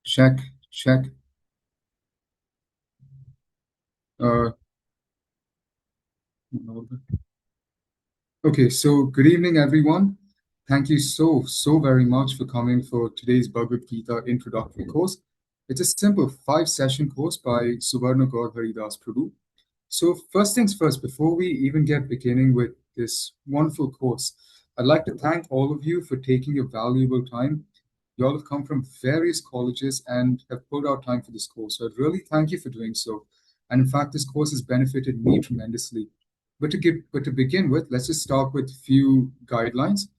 Check, check. Uh, okay, so good evening, everyone. Thank you so very much for coming for today's Bhagavad Gita Introductory course. It's a simple 5-session course by Suvarna Gaurahari Das Prabhu. So first things first, before we even get beginning with this wonderful course, I'd like to thank all of you for taking your valuable time. You all have come from various colleges and have put out time for this course. So I'd really thank you for doing so. And in fact, this course has benefited me tremendously. But to begin with, let's just start with a few guidelines.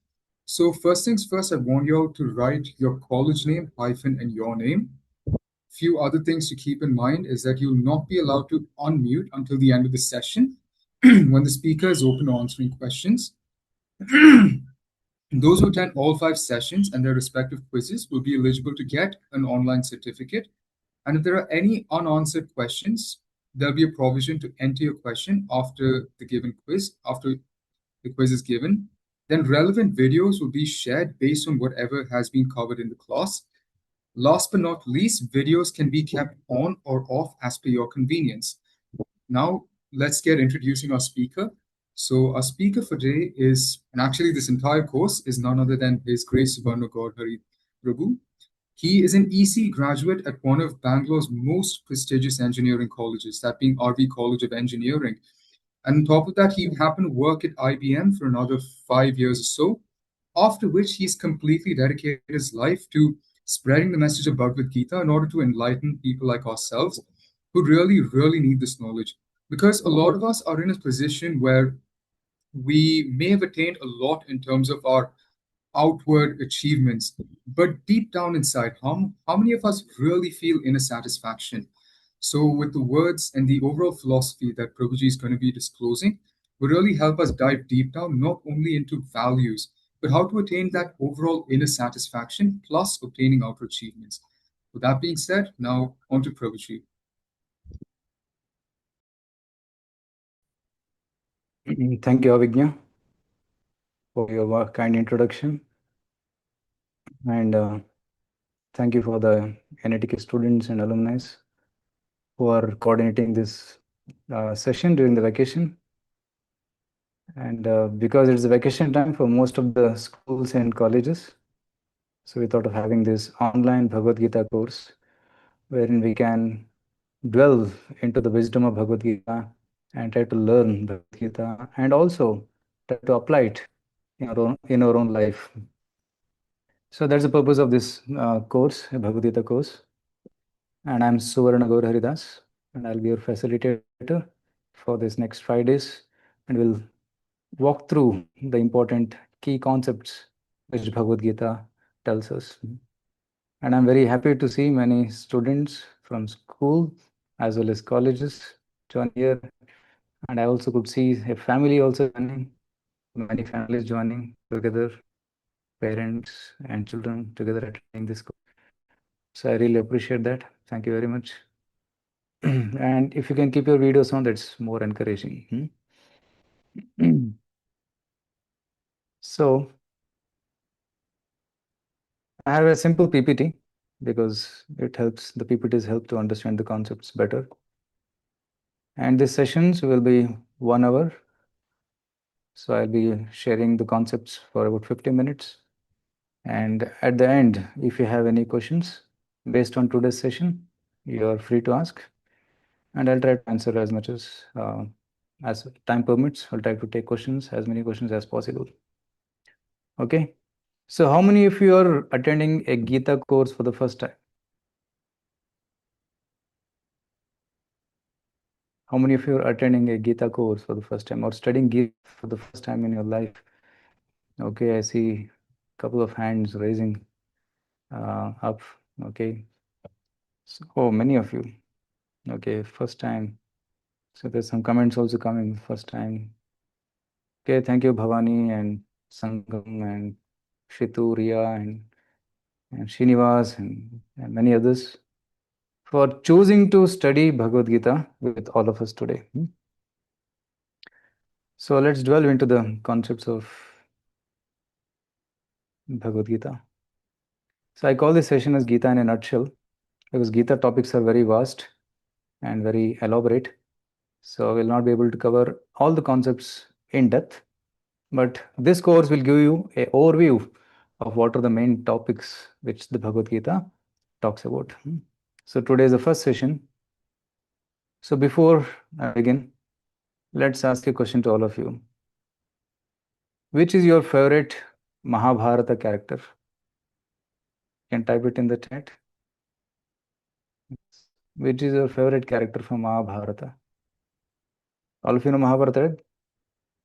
So first things first, I want you all to write your college name hyphen and your name. Few other things to keep in mind is that you'll not be allowed to unmute until the end of the session when the speaker is open to answering questions. Those who attend all 5 sessions and their respective quizzes will be eligible to get an online certificate. And if there are any unanswered questions, there'll be a provision to enter your question after the given quiz, after the quiz is given. Then relevant videos will be shared based on whatever has been covered in the class. Last but not least, videos can be kept on or off as per your convenience. Now, let's get introducing our speaker. So, our speaker for today is, and actually, this entire course is none other than His Grace Suvarna Gaurahari Prabhu. He is an EC graduate at one of Bangalore's most prestigious engineering colleges, that being RV College of Engineering. And on top of that, he happened to work at IBM for another 5 years or so, after which he's completely dedicated his life to spreading the message of Bhagavad Gita in order to enlighten people like ourselves who really need this knowledge. Because a lot of us are in a position where we may have attained a lot in terms of our outward achievements, but deep down inside, how many of us really feel inner satisfaction? So, with the words and the overall philosophy that Prabhuji is going to be disclosing, will really help us dive deep down not only into values, but how to attain that overall inner satisfaction plus obtaining outer achievements. With that being said, now on to Prabhuji. Thank you, Avigna, for your kind introduction. And thank you for the NITK students and alumni who are coordinating this session during the vacation. And because it's the vacation time for most of the schools and colleges, so we thought of having this online Bhagavad Gita course wherein we can dwell into the wisdom of Bhagavad Gita and try to learn Bhagavad Gita and also try to apply it in our own life. So that's the purpose of this course, Bhagavad Gita course. And I'm Suvarna Gaurahari Das, and I'll be your facilitator for this next 5 days. And we'll walk through the important key concepts which Bhagavad Gita tells us. And I'm very happy to see many students from school as well as colleges join here. And I also could see a family also joining, many families joining together, parents and children together attending this course. So I really appreciate that. Thank you very much. And if you can keep your videos on, that's more encouraging. So I have a simple PPT because it helps, the PPTs help to understand the concepts better. And these sessions will be 1 hour. So I'll be sharing the concepts for about 50 minutes. And at the end, if you have any questions based on today's session, you are free to ask. And I'll try to answer as much as time permits. I'll try to take questions, as many questions as possible. Okay. So how many of you are attending a Gita course for the first time? How many of you are attending a Gita course for the first time or studying Gita for the first time in your life? Okay, I see a couple of hands raising up. Okay. So, oh, many of you. Okay, first time. So there's some comments also coming, first time. Okay, thank you, Bhavani and Sangam and Shitu, Riya and Srinivas and many others for choosing to study Bhagavad Gita with all of us today. So let's delve into the concepts of Bhagavad Gita. So I call this session as Gita in a nutshell because Gita topics are very vast and very elaborate. So we'll not be able to cover all the concepts in depth, but this course will give you an overview of what are the main topics which the Bhagavad Gita talks about. So today is the first session. So before I begin, let's ask a question to all of you. Which is your favorite Mahabharata character? You can type it in the chat. Which is your favorite character from Mahabharata? All of you know Mahabharata, right?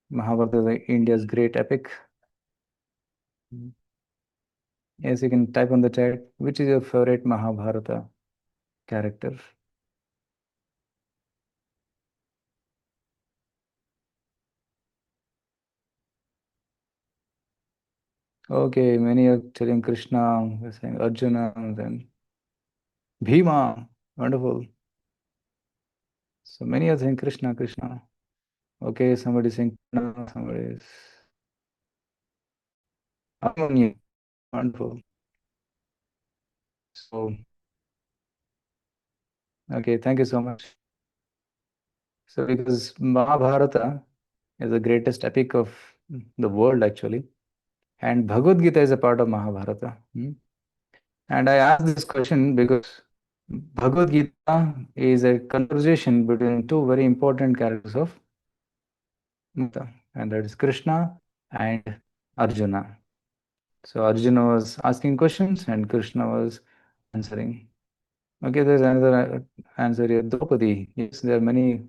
Mahabharata is India's great epic. Yes, you can type on the chat. Which is your favorite Mahabharata character? Okay, many are telling Krishna, we're saying Arjuna, then Bhima. Wonderful. So many are saying Krishna, Krishna. Okay, somebody is saying Krishna, somebody is Abhimanyu. Wonderful. So, okay, thank you so much. So, because Mahabharata is the greatest epic of the world, actually, and Bhagavad Gita is a part of Mahabharata. And I ask this question because Bhagavad Gita is a conversation between two very important characters of Gita, and that is Krishna and Arjuna. So Arjuna was asking questions and Krishna was answering. Okay, there's another answer here. Draupadi. Yes, there are many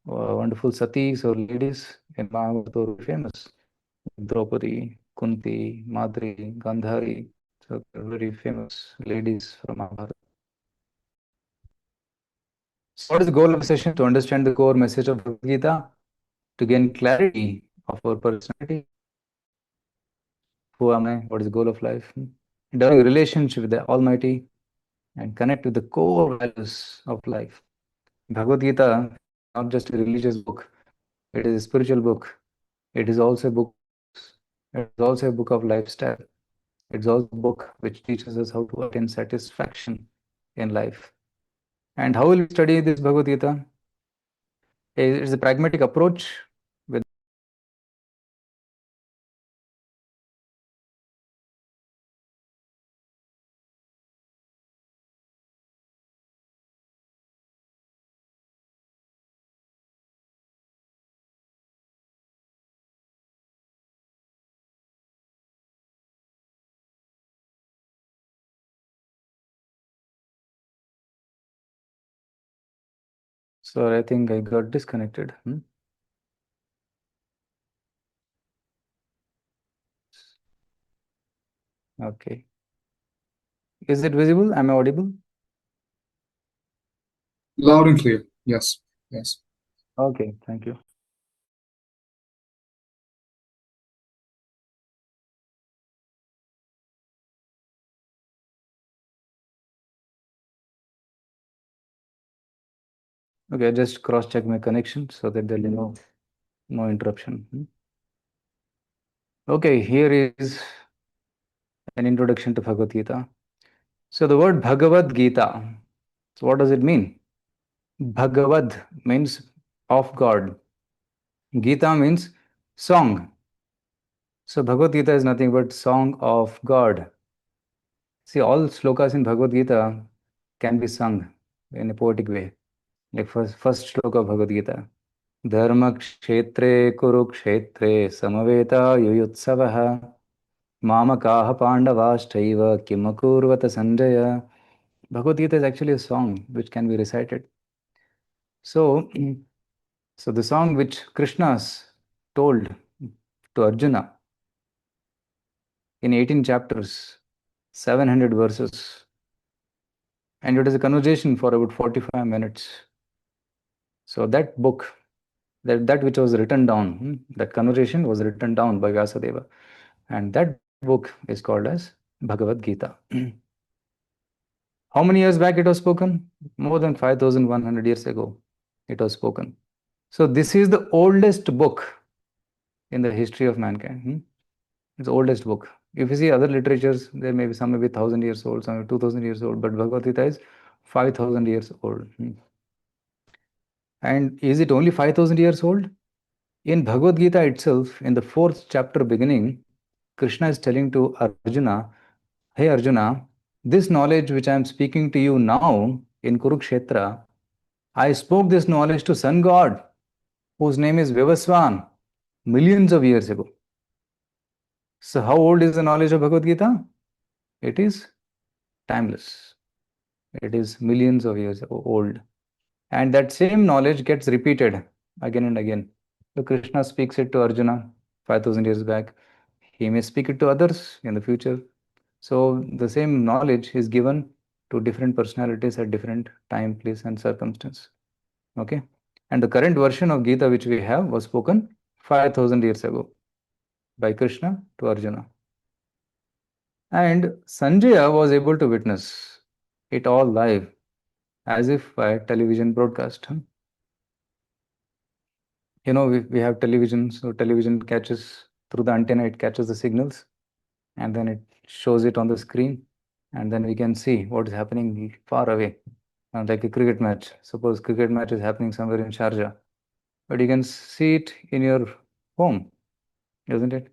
wonderful satis or ladies in Mahabharata who are famous. Draupadi, Kunti, Madri, Gandhari. So they're very famous ladies from Mahabharata. So what is the goal of the session? To understand the core message of Bhagavad Gita, to gain clarity of our personality. Who am I? What is the goal of life? Developing a relationship with the Almighty and connect with the core values of life. Bhagavad Gita is not just a religious book, it is a spiritual book. It is also a book. It is also a book of lifestyle. It's also a book which teaches us how to attain satisfaction in life. And how will we study this Bhagavad Gita? It's a pragmatic approach with so I think I got disconnected. Okay. Is it visible? Am I audible? Loud and clear. Yes. Yes. Okay, thank you. Okay, I just cross-check my connection so that there'll be no interruption. Okay, here is an introduction to Bhagavad Gita. So the word Bhagavad Gita, so what does it mean? Bhagavad means of God. Gita means song. So Bhagavad Gita is nothing but song of God. See, all slokas in Bhagavad Gita can be sung in a poetic way. Like first sloka of Bhagavad Gita. Dharma kshetre kurukshetre samaveta yuyutsavaha mamakaha pandavaschaiva kimakurvata sanjaya. Bhagavad Gita is actually a song which can be recited. So, so the song which Krishna's told to Arjuna in 18 chapters, 700 verses, and it is a conversation for about 45 minutes. So that book, that which was written down, that conversation was written down by Vyasadeva, and that book is called as Bhagavad Gita. How many years back it was spoken? More than 5,100 years ago it was spoken. So this is the oldest book in the history of mankind. It's the oldest book. If you see other literatures, there may be some maybe 1,000 years old, some 2,000 years old, but Bhagavad Gita is 5,000 years old. And is it only 5,000 years old? In Bhagavad Gita itself, in the 4th chapter beginning, Krishna is telling to Arjuna, hey Arjuna, this knowledge which I am speaking to you now in Kurukshetra, I spoke this knowledge to Sun God, whose name is Vivaswan, millions of years ago. So, how old is the knowledge of Bhagavad Gita? It is timeless. It is millions of years old. And that same knowledge gets repeated again and again. So, Krishna speaks it to Arjuna 5,000 years back. He may speak it to others in the future. So, the same knowledge is given to different personalities at different time, place, and circumstance. Okay. And the current version of Gita which we have was spoken 5,000 years ago by Krishna to Arjuna. And Sanjaya was able to witness it all live as if by television broadcast. You know, we have television, so television catches through the antenna, it catches the signals and then it shows it on the screen, and then we can see what is happening far away. Like a cricket match. Suppose cricket match is happening somewhere in Sharjah, but you can see it in your home, isn't it?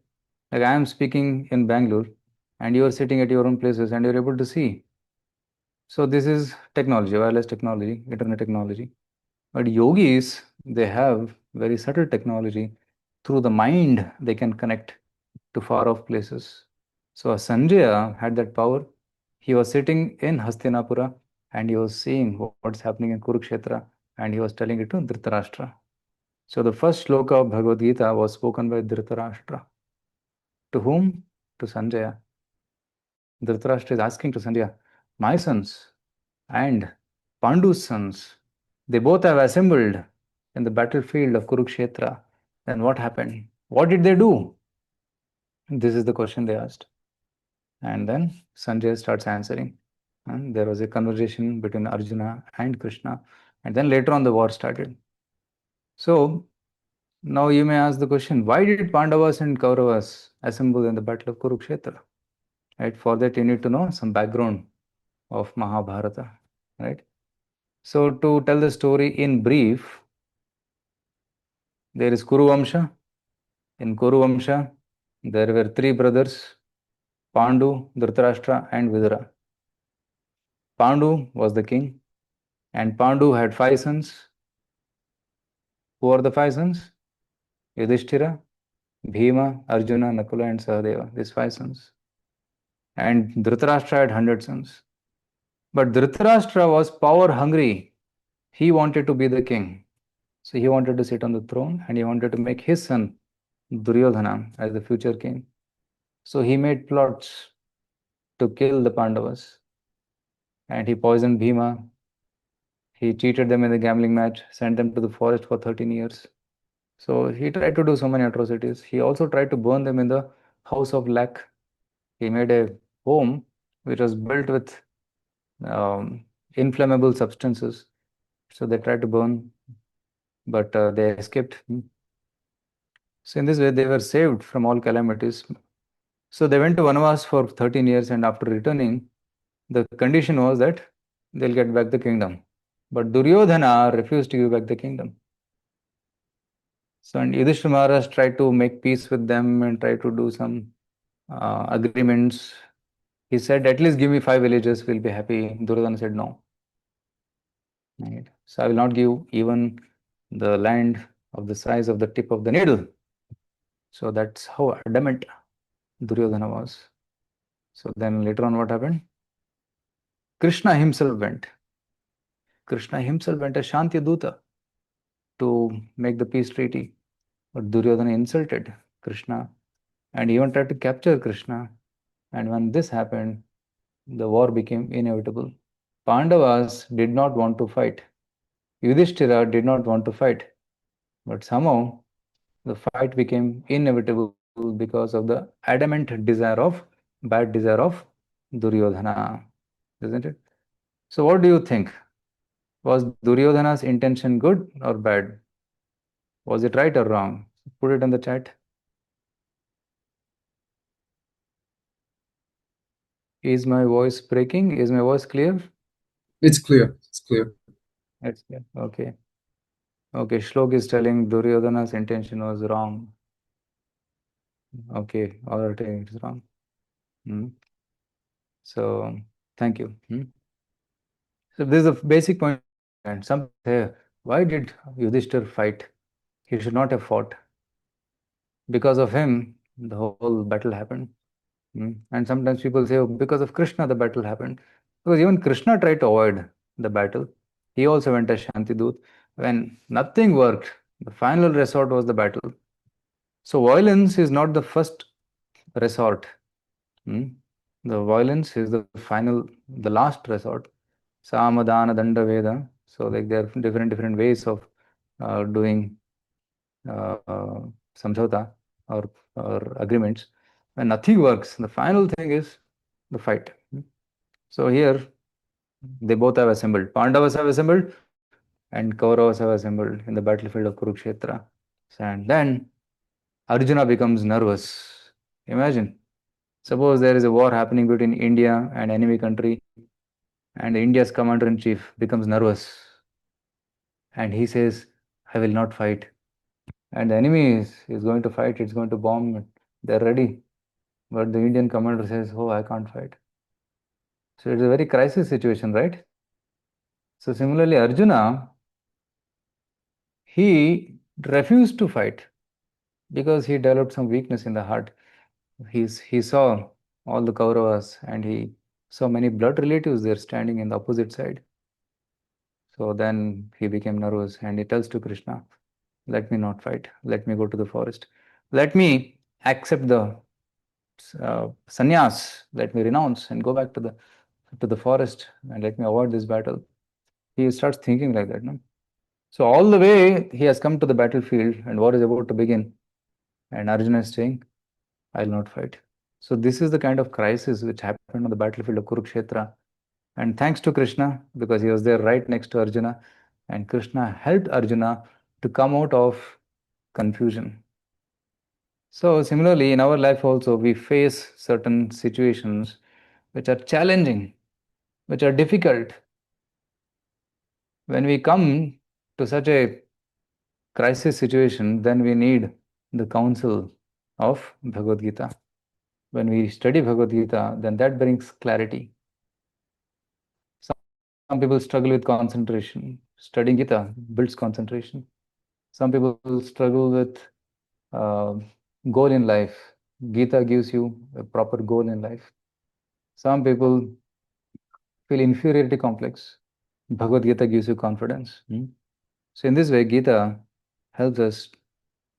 Like I am speaking in Bangalore, and you are sitting at your own places, and you're able to see. So this is technology, wireless technology, internet technology. But yogis, they have very subtle technology. Through the mind, they can connect to far off places. So Sanjaya had that power. He was sitting in Hastinapura and he was seeing what's happening in Kurukshetra, and he was telling it to Dhritarashtra. So the first shloka of Bhagavad Gita was spoken by Dhritarashtra. To whom? To Sanjaya. Dhritarashtra is asking to Sanjaya, my sons and Pandu's sons, they both have assembled in the battlefield of Kurukshetra. Then what happened? What did they do? This is the question they asked. And then Sanjay starts answering. And there was a conversation between Arjuna and Krishna. And then later on, the war started. So now you may ask the question, why did Pandavas and Kauravas assemble in the battle of Kurukshetra? Right? For that, you need to know some background of Mahabharata. Right? So to tell the story in brief, there is Kuru Vamsha. In Kuru Vamsha, there were three brothers, Pandu, Dhritarashtra, and Vidura. Pandu was the king, and Pandu had five sons. Who are the five sons? Yudhishthira, Bhima, Arjuna, Nakula, and Sahadeva. These five sons. And Dhritarashtra had 100 sons. But Dhritarashtra was power hungry. He wanted to be the king. So he wanted to sit on the throne and he wanted to make his son Duryodhana as the future king. So he made plots to kill the Pandavas. And he poisoned Bhima. He cheated them in the gambling match, sent them to the forest for 13 years. So he tried to do so many atrocities. He also tried to burn them in the house of lac. He made a home which was built with inflammable substances. So they tried to burn, but they escaped. So in this way, they were saved from all calamities. So they went to Vanavas for 13 years, and after returning, the condition was that they'll get back the kingdom. But Duryodhana refused to give back the kingdom. So and Yudhishthira Maharaj tried to make peace with them and try to do some agreements. He said, at least give me 5 villages, we'll be happy. Duryodhana said no. Right? So I will not give even the land of the size of the tip of the needle. So that's how adamant Duryodhana was. So then later on what happened? Krishna himself went. Krishna himself went as Shanti Duta to make the peace treaty. But Duryodhana insulted Krishna and even tried to capture Krishna. And when this happened, the war became inevitable. Pandavas did not want to fight. Yudhishthira did not want to fight. But somehow the fight became inevitable because of the adamant desire of, bad desire of Duryodhana. Isn't it? So what do you think? Was Duryodhana's intention good or bad? Was it right or wrong? Put it in the chat. Is my voice breaking? Is my voice clear? It's clear. It's clear. It's clear. Okay. Okay. Shlok is telling Duryodhana's intention was wrong. Okay. All right. It's wrong. Hmm. So thank you. So this is a basic point. And some say, why did Yudhishthir fight? He should not have fought. Because of him, the whole battle happened. And sometimes people say, oh, because of Krishna, the battle happened. Because even Krishna tried to avoid the battle. He also went as Shantidut. When nothing worked, the final resort was the battle. So violence is not the first resort. The violence is the last resort. Samadana Danda Veda. So like there are different ways of doing samjhota or agreements. When nothing works, the final thing is the fight. So here they both have assembled. Pandavas have assembled and Kauravas have assembled in the battlefield of Kurukshetra. And then Arjuna becomes nervous. Imagine, suppose there is a war happening between India and enemy country, and India's commander-in-chief becomes nervous and he says, I will not fight. And the enemy is going to fight, it's going to bomb, they're ready. But the Indian commander says, oh, I can't fight. So it's a very crisis situation, right? So similarly, Arjuna, he refused to fight because he developed some weakness in the heart. He saw all the Kauravas and he saw many blood relatives there standing in the opposite side. So then he became nervous and he tells to Krishna, let me not fight. Let me go to the forest. Let me accept the sannyas. Let me renounce and go back to the forest and let me avoid this battle. He starts thinking like that. No? So all the way he has come to the battlefield and war is about to begin. And Arjuna is saying, I'll not fight. So this is the kind of crisis which happened on the battlefield of Kurukshetra. And thanks to Krishna, because he was there right next to Arjuna, and Krishna helped Arjuna to come out of confusion. So similarly, in our life also, we face certain situations which are challenging, which are difficult. When we come to such a crisis situation, then we need the counsel of Bhagavad Gita. When we study Bhagavad Gita, then that brings clarity. Some people struggle with concentration. Studying Gita builds concentration. Some people struggle with uh, goal in life. Gita gives you a proper goal in life. Some people feel inferiority complex. Bhagavad Gita gives you confidence. So in this way, Gita helps us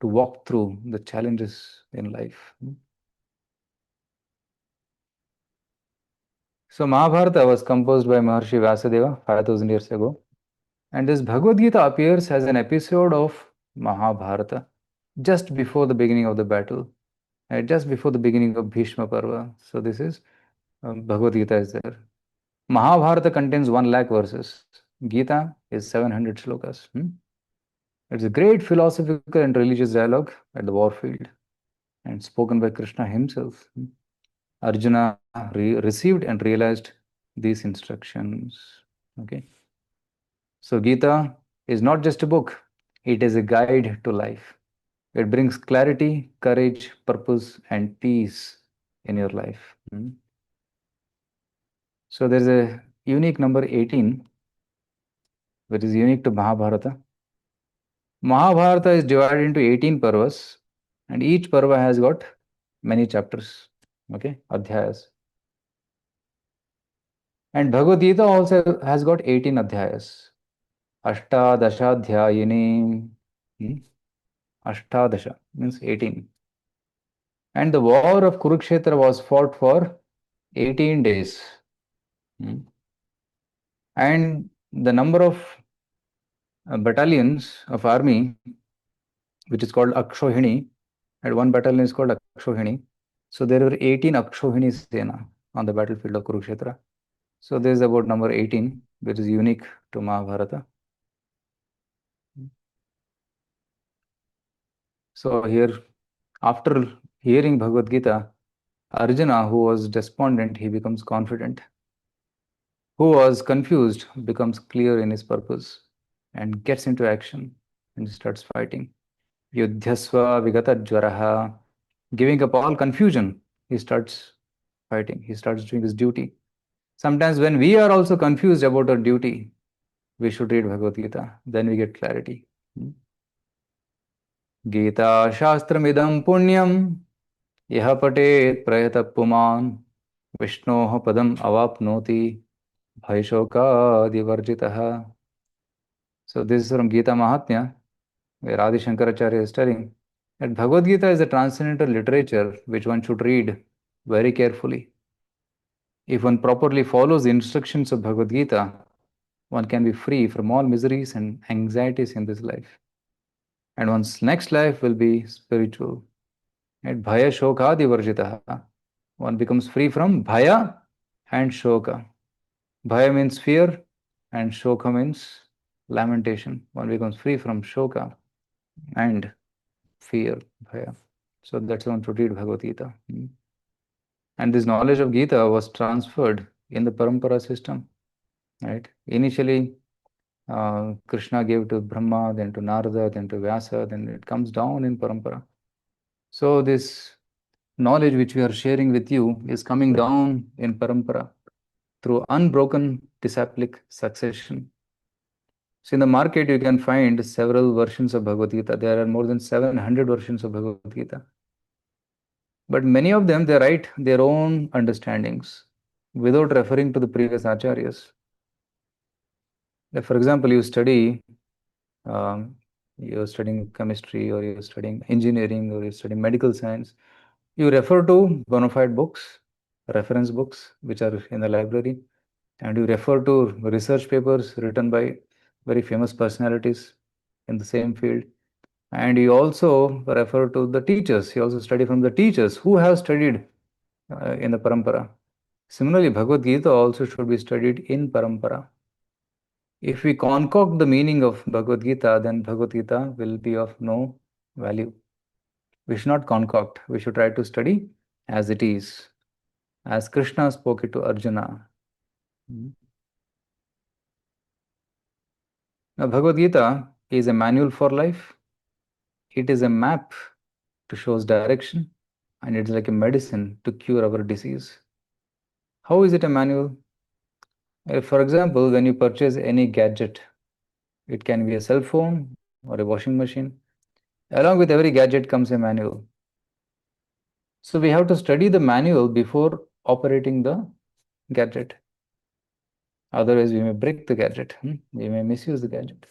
to walk through the challenges in life. So Mahabharata was composed by Maharshi Vyasadeva 5000 years ago. And this Bhagavad Gita appears as an episode of Mahabharata just before the beginning of the battle, just before the beginning of Bhishma Parva. So this is Bhagavad Gita is there. Mahabharata contains 1 lakh verses. Gita is 700 shlokas. It's a great philosophical and religious dialogue at the warfield and spoken by Krishna himself. Arjuna received and realized these instructions. Okay. So Gita is not just a book, it is a guide to life. It brings clarity, courage, purpose, and peace in your life. So there's a unique number 18, which is unique to Mahabharata. Mahabharata is divided into 18 parvas, and each parva has got many chapters. Okay, adhyayas. And Bhagavad Gita also has got 18 adhyayas. Ashtadashadhyayini. Ashtadasha means 18. And the war of Kurukshetra was fought for 18 days. And the number of battalions of army, which is called Akshohini, and one battalion is called Akshohini. So there were 18 Akshohini Sena on the battlefield of Kurukshetra. So this is about number 18, which is unique to Mahabharata. So here, after hearing Bhagavad Gita, Arjuna, who was despondent, he becomes confident. Who was confused becomes clear in his purpose and gets into action and starts fighting. Yudhyasva vigata jvaraha. Giving up all confusion, he starts fighting. He starts doing his duty. Sometimes when we are also confused about our duty, we should read Bhagavad Gita. Then we get clarity. Gita Shastramidam Punyam Yaha Patet Prayata Puman Vishnoha Padam Avapnoti Bhaishoka Divarjitaha. So this is from Gita Mahatmya, where Adi Shankaracharya is telling that Bhagavad Gita is a transcendental literature which one should read very carefully. If one properly follows the instructions of Bhagavad Gita, one can be free from all miseries and anxieties in this life. And one's next life will be spiritual. Right? Bhaya shoka divarjitaha. One becomes free from bhaya and shoka. Bhaya means fear and shoka means lamentation. One becomes free from shoka and fear, bhaya. So that's one to read Bhagavad Gita. And this knowledge of Gita was transferred in the parampara system. Right? Initially, Krishna gave to Brahma, then to Narada, then to Vyasa, then it comes down in parampara. So this knowledge which we are sharing with you is coming down in parampara through unbroken disciplic succession. So in the market you can find several versions of Bhagavad Gita. There are more than 700 versions of Bhagavad Gita. But many of them, they write their own understandings without referring to the previous acharyas. Like for example, um, you're studying chemistry or you're studying engineering or you're studying medical science. You refer to bona fide books, reference books, which are in the library, and you refer to research papers written by very famous personalities in the same field. And you also refer to the teachers. You also study from the teachers who have studied in the parampara. Similarly, Bhagavad Gita also should be studied in parampara. If we concoct the meaning of Bhagavad Gita, then Bhagavad Gita will be of no value. We should not concoct. We should try to study as it is, as Krishna spoke it to Arjuna. Now, Bhagavad Gita is a manual for life. It is a map to show us direction, and it's like a medicine to cure our disease. How is it a manual? For example, when you purchase any gadget, it can be a cell phone or a washing machine. Along with every gadget comes a manual. So we have to study the manual before operating the gadget. Otherwise, we may break the gadget. We may misuse the gadget.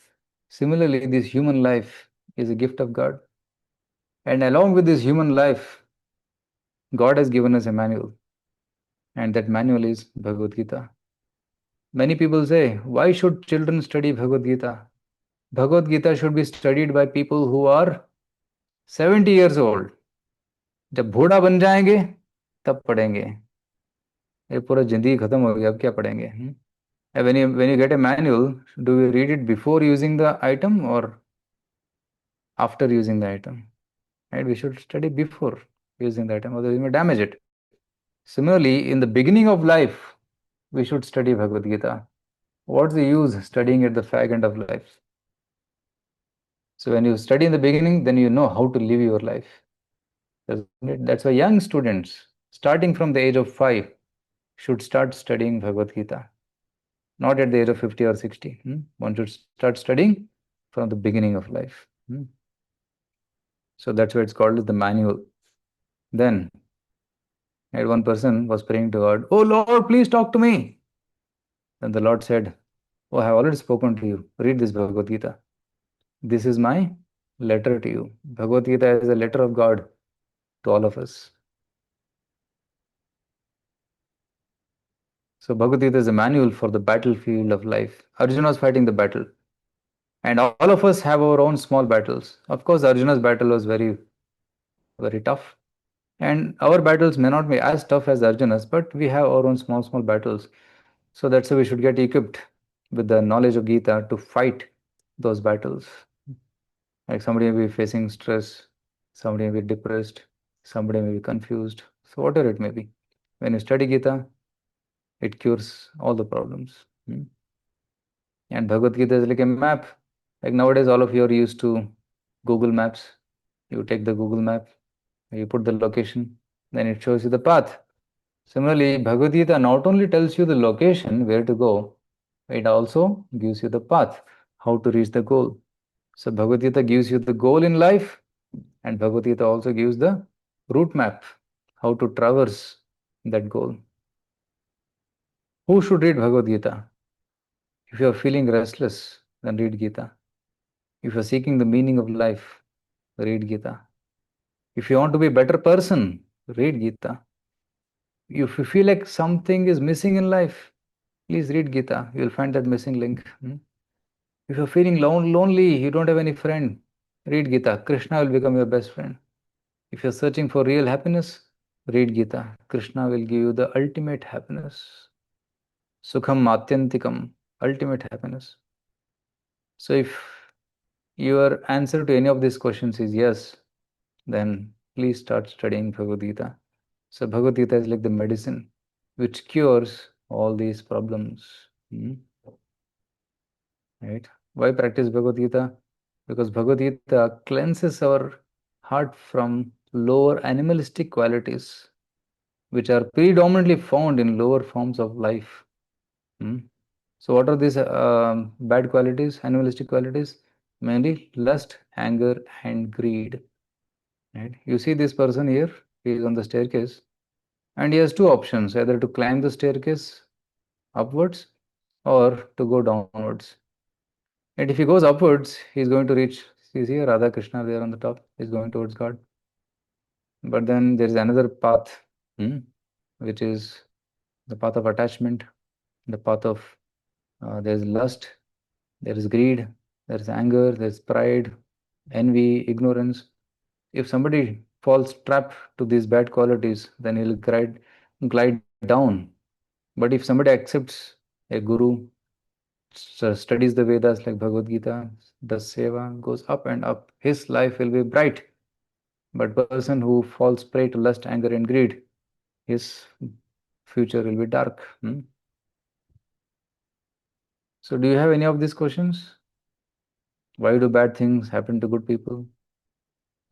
Similarly, this human life is a gift of God. And along with this human life, God has given us a manual. And that manual is Bhagavad Gita. Many people say, why should children study Bhagavad Gita? Bhagavad Gita should be studied by people who are 70 years old. जब बूढ़ा बन जाएंगे तब पढ़ेंगे. ये पूरा जिंदगी खत्म हो गया, अब क्या पढ़ेंगे? And when you get a manual, do you read it before using the item or after using the item? Right? We should study before using the item, otherwise we may damage it. Similarly, in the beginning of life, we should study Bhagavad Gita. What's the use studying at the fag end of life? So when you study in the beginning, then you know how to live your life. That's why young students, starting from the age of 5, should start studying Bhagavad Gita. Not at the age of 50 or 60. One should start studying from the beginning of life. So that's why it's called the manual. Then, one person was praying to God, "Oh Lord, please talk to me." Then the Lord said, "Oh, I have already spoken to you. Read this Bhagavad Gita. This is my letter to you." Bhagavad Gita is a letter of God to all of us. So Bhagavad Gita is a manual for the battlefield of life. Arjuna was fighting the battle. And all of us have our own small battles. Of course, Arjuna's battle was very, very tough. And our battles may not be as tough as Arjuna's, but we have our own small, small battles. So that's why we should get equipped with the knowledge of Gita to fight those battles. Like somebody may be facing stress, somebody may be depressed, somebody may be confused. So whatever it may be. When you study Gita, It cures all the problems. And Bhagavad Gita is like a map. Like nowadays, all of you are used to Google Maps. You take the Google map, you put the location, then it shows you the path. Similarly, Bhagavad Gita not only tells you the location where to go, it also gives you the path, how to reach the goal. So Bhagavad Gita gives you the goal in life, and Bhagavad Gita also gives the route map, how to traverse that goal. Who should read Bhagavad Gita? If you are feeling restless, then read Gita. If you are seeking the meaning of life, read Gita. If you want to be a better person, read Gita. If you feel like something is missing in life, please read Gita. You'll find that missing link. If you're feeling lonely, you don't have any friend, read Gita. Krishna will become your best friend. If you're searching for real happiness, read Gita. Krishna will give you the ultimate happiness. Sukham Atyantikam, ultimate happiness. So if your answer to any of these questions is yes, then please start studying Bhagavad Gita. So Bhagavad Gita is like the medicine which cures all these problems. Right? Why practice Bhagavad Gita? Because Bhagavad Gita cleanses our heart from lower animalistic qualities, which are predominantly found in lower forms of life. So, what are these bad qualities, animalistic qualities? Mainly lust, anger, and greed. Right? You see this person here, he is on the staircase, and he has two options, either to climb the staircase upwards or to go downwards. And if he goes upwards, he's going to reach, see here, Radha Krishna there on the top, he's going towards God. But then there is another path, which is the path of attachment, the path of there is lust, there is greed, there is anger, there is pride, envy, ignorance. If somebody falls trap to these bad qualities, then he'll glide down. But if somebody accepts a guru, studies the Vedas like Bhagavad Gita, does seva, goes up and up, his life will be bright. But person who falls prey to lust, anger, and greed, his future will be dark. So, do you have any of these questions? Why do bad things happen to good people?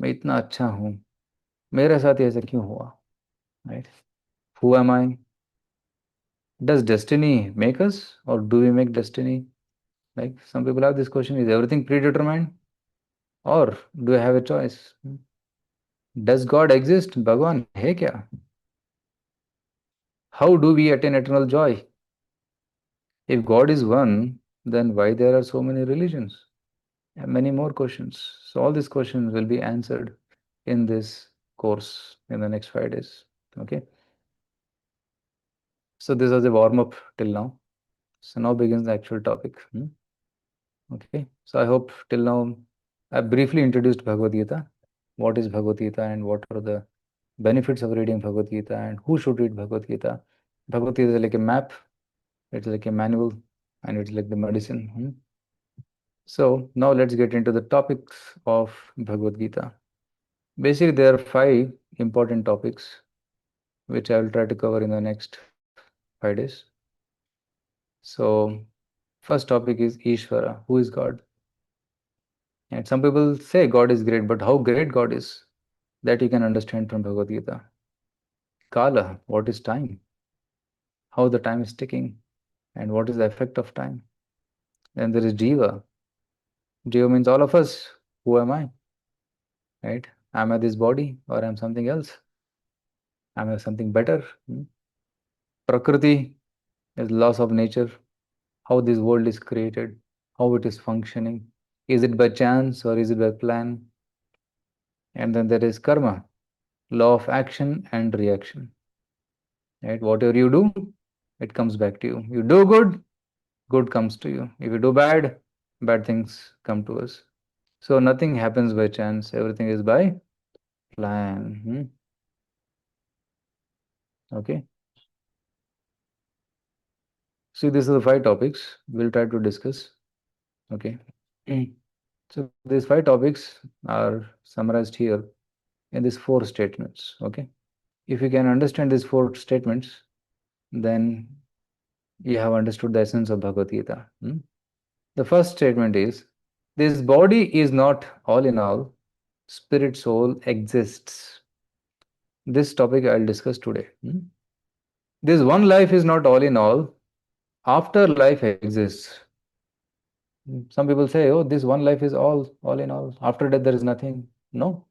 मैं इतना अच्छा हूँ, मेरे साथ ऐसा क्यों हुआ? Right? Who am I? Does destiny make us, or do we make destiny? Like some people have this question: is everything predetermined, or do I have a choice? Does God exist? Bhagwan है क्या? How do we attain eternal joy? If God is one, then why there are so many religions? And many more questions. So all these questions will be answered in this course in the next 5 days. Okay. So this was a warm up till now. So now begins the actual topic. Okay. So I hope till now I briefly introduced Bhagavad Gita. What is Bhagavad Gita and what are the benefits of reading Bhagavad Gita and who should read Bhagavad Gita? Bhagavad Gita is like a map. It's like a manual and it's like the medicine. So now let's get into the topics of Bhagavad Gita. Basically, there are 5 important topics which I will try to cover in the next 5 days. So, first topic is Ishvara. Who is God? And some people say God is great, but how great God is, that you can understand from Bhagavad Gita. Kala, what is time? How the time is ticking, and what is the effect of time? Then there is Jiva. Jiva means all of us. Who am I? Right? Am I this body or am something else? Am I something better? Prakriti is laws of nature, how this world is created, how it is functioning. Is it by chance or is it by plan? And then there is karma, law of action and reaction. Right? Whatever you do, it comes back to you. You do good, good comes to you. If you do bad, bad things come to us. So nothing happens by chance. Everything is by plan. Okay. See, these are the 5 topics we'll try to discuss. Okay. So these 5 topics are summarized here in these 4 statements. Okay. If you can understand these 4 statements, then you have understood the essence of Bhagavad Gita. The first statement is, this body is not all in all, spirit soul exists. This topic I'll discuss today. This one life is not all in all, after life exists. Some people say, oh, this one life is all in all. After death, there is nothing. No.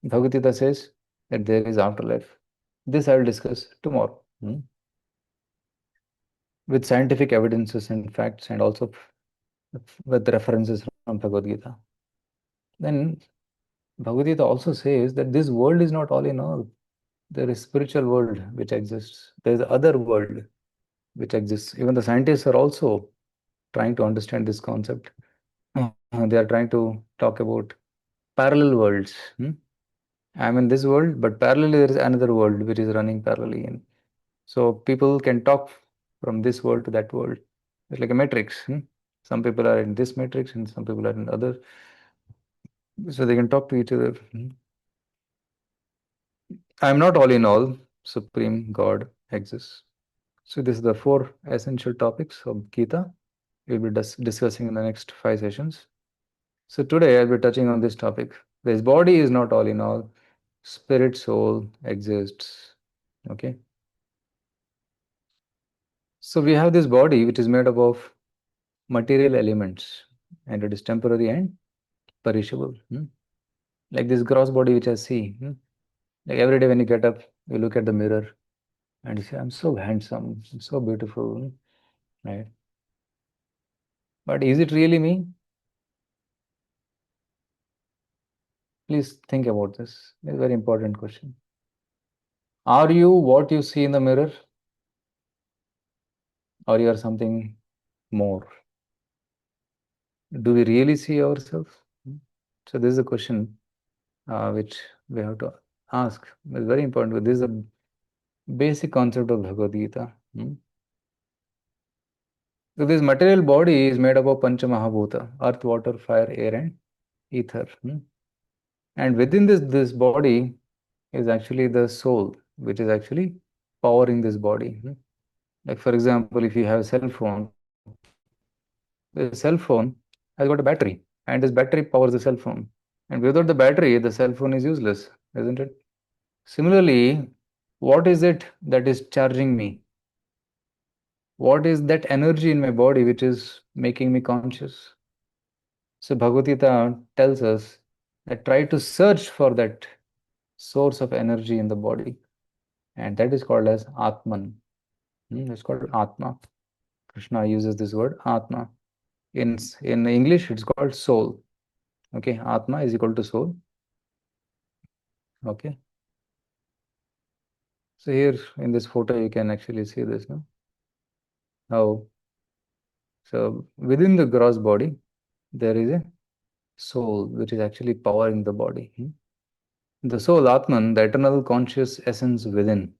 Bhagavad Gita says that there is afterlife. This I will discuss tomorrow with scientific evidences and facts, and also with references from Bhagavad Gita. Then Bhagavad Gita also says that this world is not all in all. There is spiritual world which exists. There is other world which exists. Even the scientists are also trying to understand this concept. They are trying to talk about parallel worlds. I'm in this world, but parallelly there is another world which is running parallelly in. So people can talk from this world to that world. It's like a matrix. Some people are in this matrix and some people are in other. So they can talk to each other. I'm not all in all. Supreme God exists. So this is the 4 essential topics of Gita. We'll be discussing in the next 5 sessions. So today I'll be touching on this topic. This body is not all in all. Spirit, soul exists. Okay. So we have this body which is made up of material elements, and it is temporary and perishable. Like this gross body which I see. Like every day when you get up, you look at the mirror and you say, I'm so handsome, I'm so beautiful, right? But is it really me? Please think about this. It's a very important question. Are you what you see in the mirror? Or you are something more? Do we really see ourselves? So this is a question which we have to ask. It's very important. This is a basic concept of Bhagavad Gita. So this material body is made up of Pancha Mahabhuta, earth, water, fire, air, and ether. And within this body is actually the soul, which is actually powering this body. Like for example, if you have a cell phone, the cell phone has got a battery, and this battery powers the cell phone. And without the battery, the cell phone is useless, isn't it? Similarly, what is it that is charging me? What is that energy in my body which is making me conscious? So Bhagavad Gita tells us that try to search for that source of energy in the body, and that is called as Atman. It's called Atma. Krishna uses this word Atma. In English, it's called soul. Okay, Atma is equal to soul. Okay. So here in this photo, you can actually see this, no? How? So within the gross body, there is a soul which is actually powering the body. The soul, Atman, the eternal conscious essence within,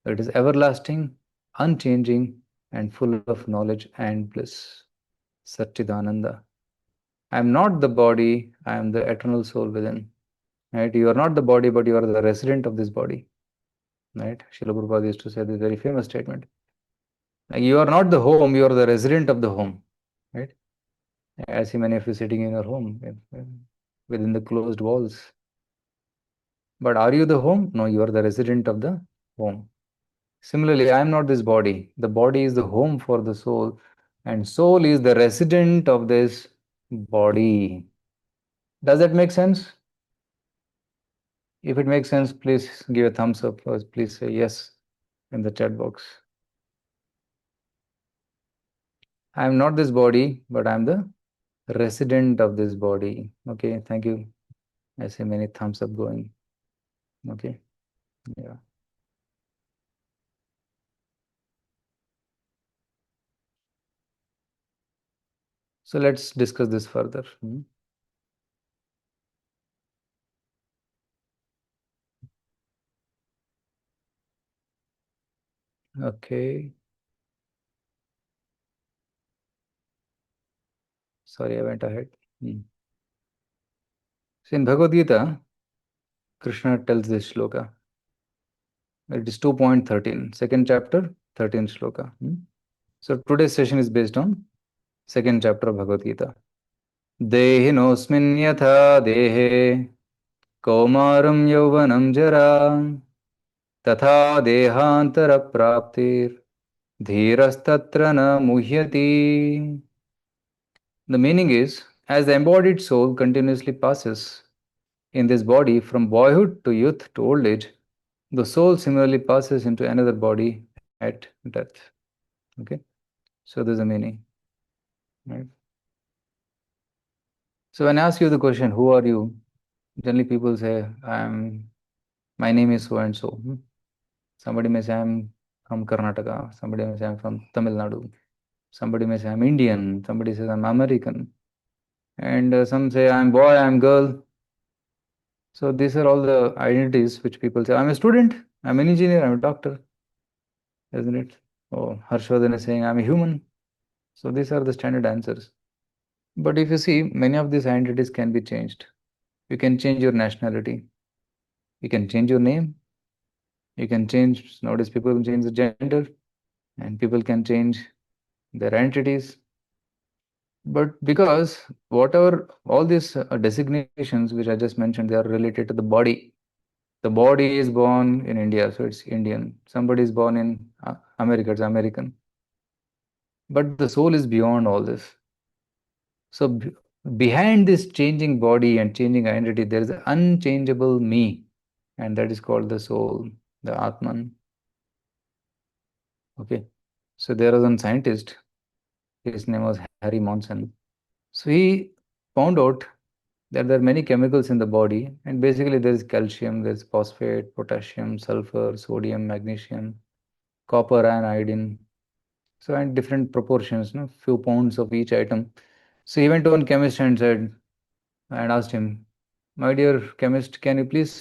it is everlasting, unchanging, and full of knowledge and bliss. Satchidananda. I am not the body, I am the eternal soul within. Right? You are not the body, but you are the resident of this body. Right? Srila Prabhupada used to say this very famous statement. Like you are not the home, you are the resident of the home. Right? I see many of you sitting in your home within the closed walls. But are you the home? No, you are the resident of the home. Similarly, I am not this body. The body is the home for the soul, and soul is the resident of this body. Does that make sense? If it makes sense, please give a thumbs up or please say yes in the chat box. I am not this body, but I am the resident of this body. Okay, thank you. I see many thumbs up going. Okay, yeah. So let's discuss this further. Okay. Sorry, I went ahead. So in Bhagavad Gita, Krishna tells this shloka. It is 2.13, second chapter, 13th shloka. So today's session is based on second chapter of Bhagavad Gita. Dehinosmin yatha dehe kaumaram yauvanam jara तथा देहांतर प्राप्तिर धीरस्तत्र न मुह्यति. The meaning is, as the embodied soul continuously passes in this body from boyhood to youth to old age, the soul similarly passes into another body at death. Okay, so there's a meaning, right? So when I ask you the question, "Who are you?" generally people say, My name is so and so." Somebody may say, "I'm from Karnataka." Somebody may say, "I'm from Tamil Nadu." Somebody may say, "I'm Indian." Somebody says, "I'm American." And some say, "I'm boy, I'm girl." So these are all the identities which people say. "I'm a student, I'm an engineer, I'm a doctor," isn't it? Oh, Harshvardhan is saying, "I'm a human." So these are the standard answers. But if you see, many of these identities can be changed. You can change your nationality. You can change your name. You can change, nowadays people can change the gender, and people can change their entities. But because whatever all these designations which I just mentioned, they are related to the body. The body is born in India, so it's Indian. Somebody is born in America, it's American. But the soul is beyond all this. So behind this changing body and changing identity, there is an unchangeable me, and that is called the soul, the Atman. Okay. So there was one scientist, his name was Harry Monson. So he found out that there are many chemicals in the body, and basically there is calcium, there's phosphate, potassium, sulfur, sodium, magnesium, copper, and iodine. So in different proportions, few pounds of each item. So he went to one chemist and asked him, "My dear chemist, can you please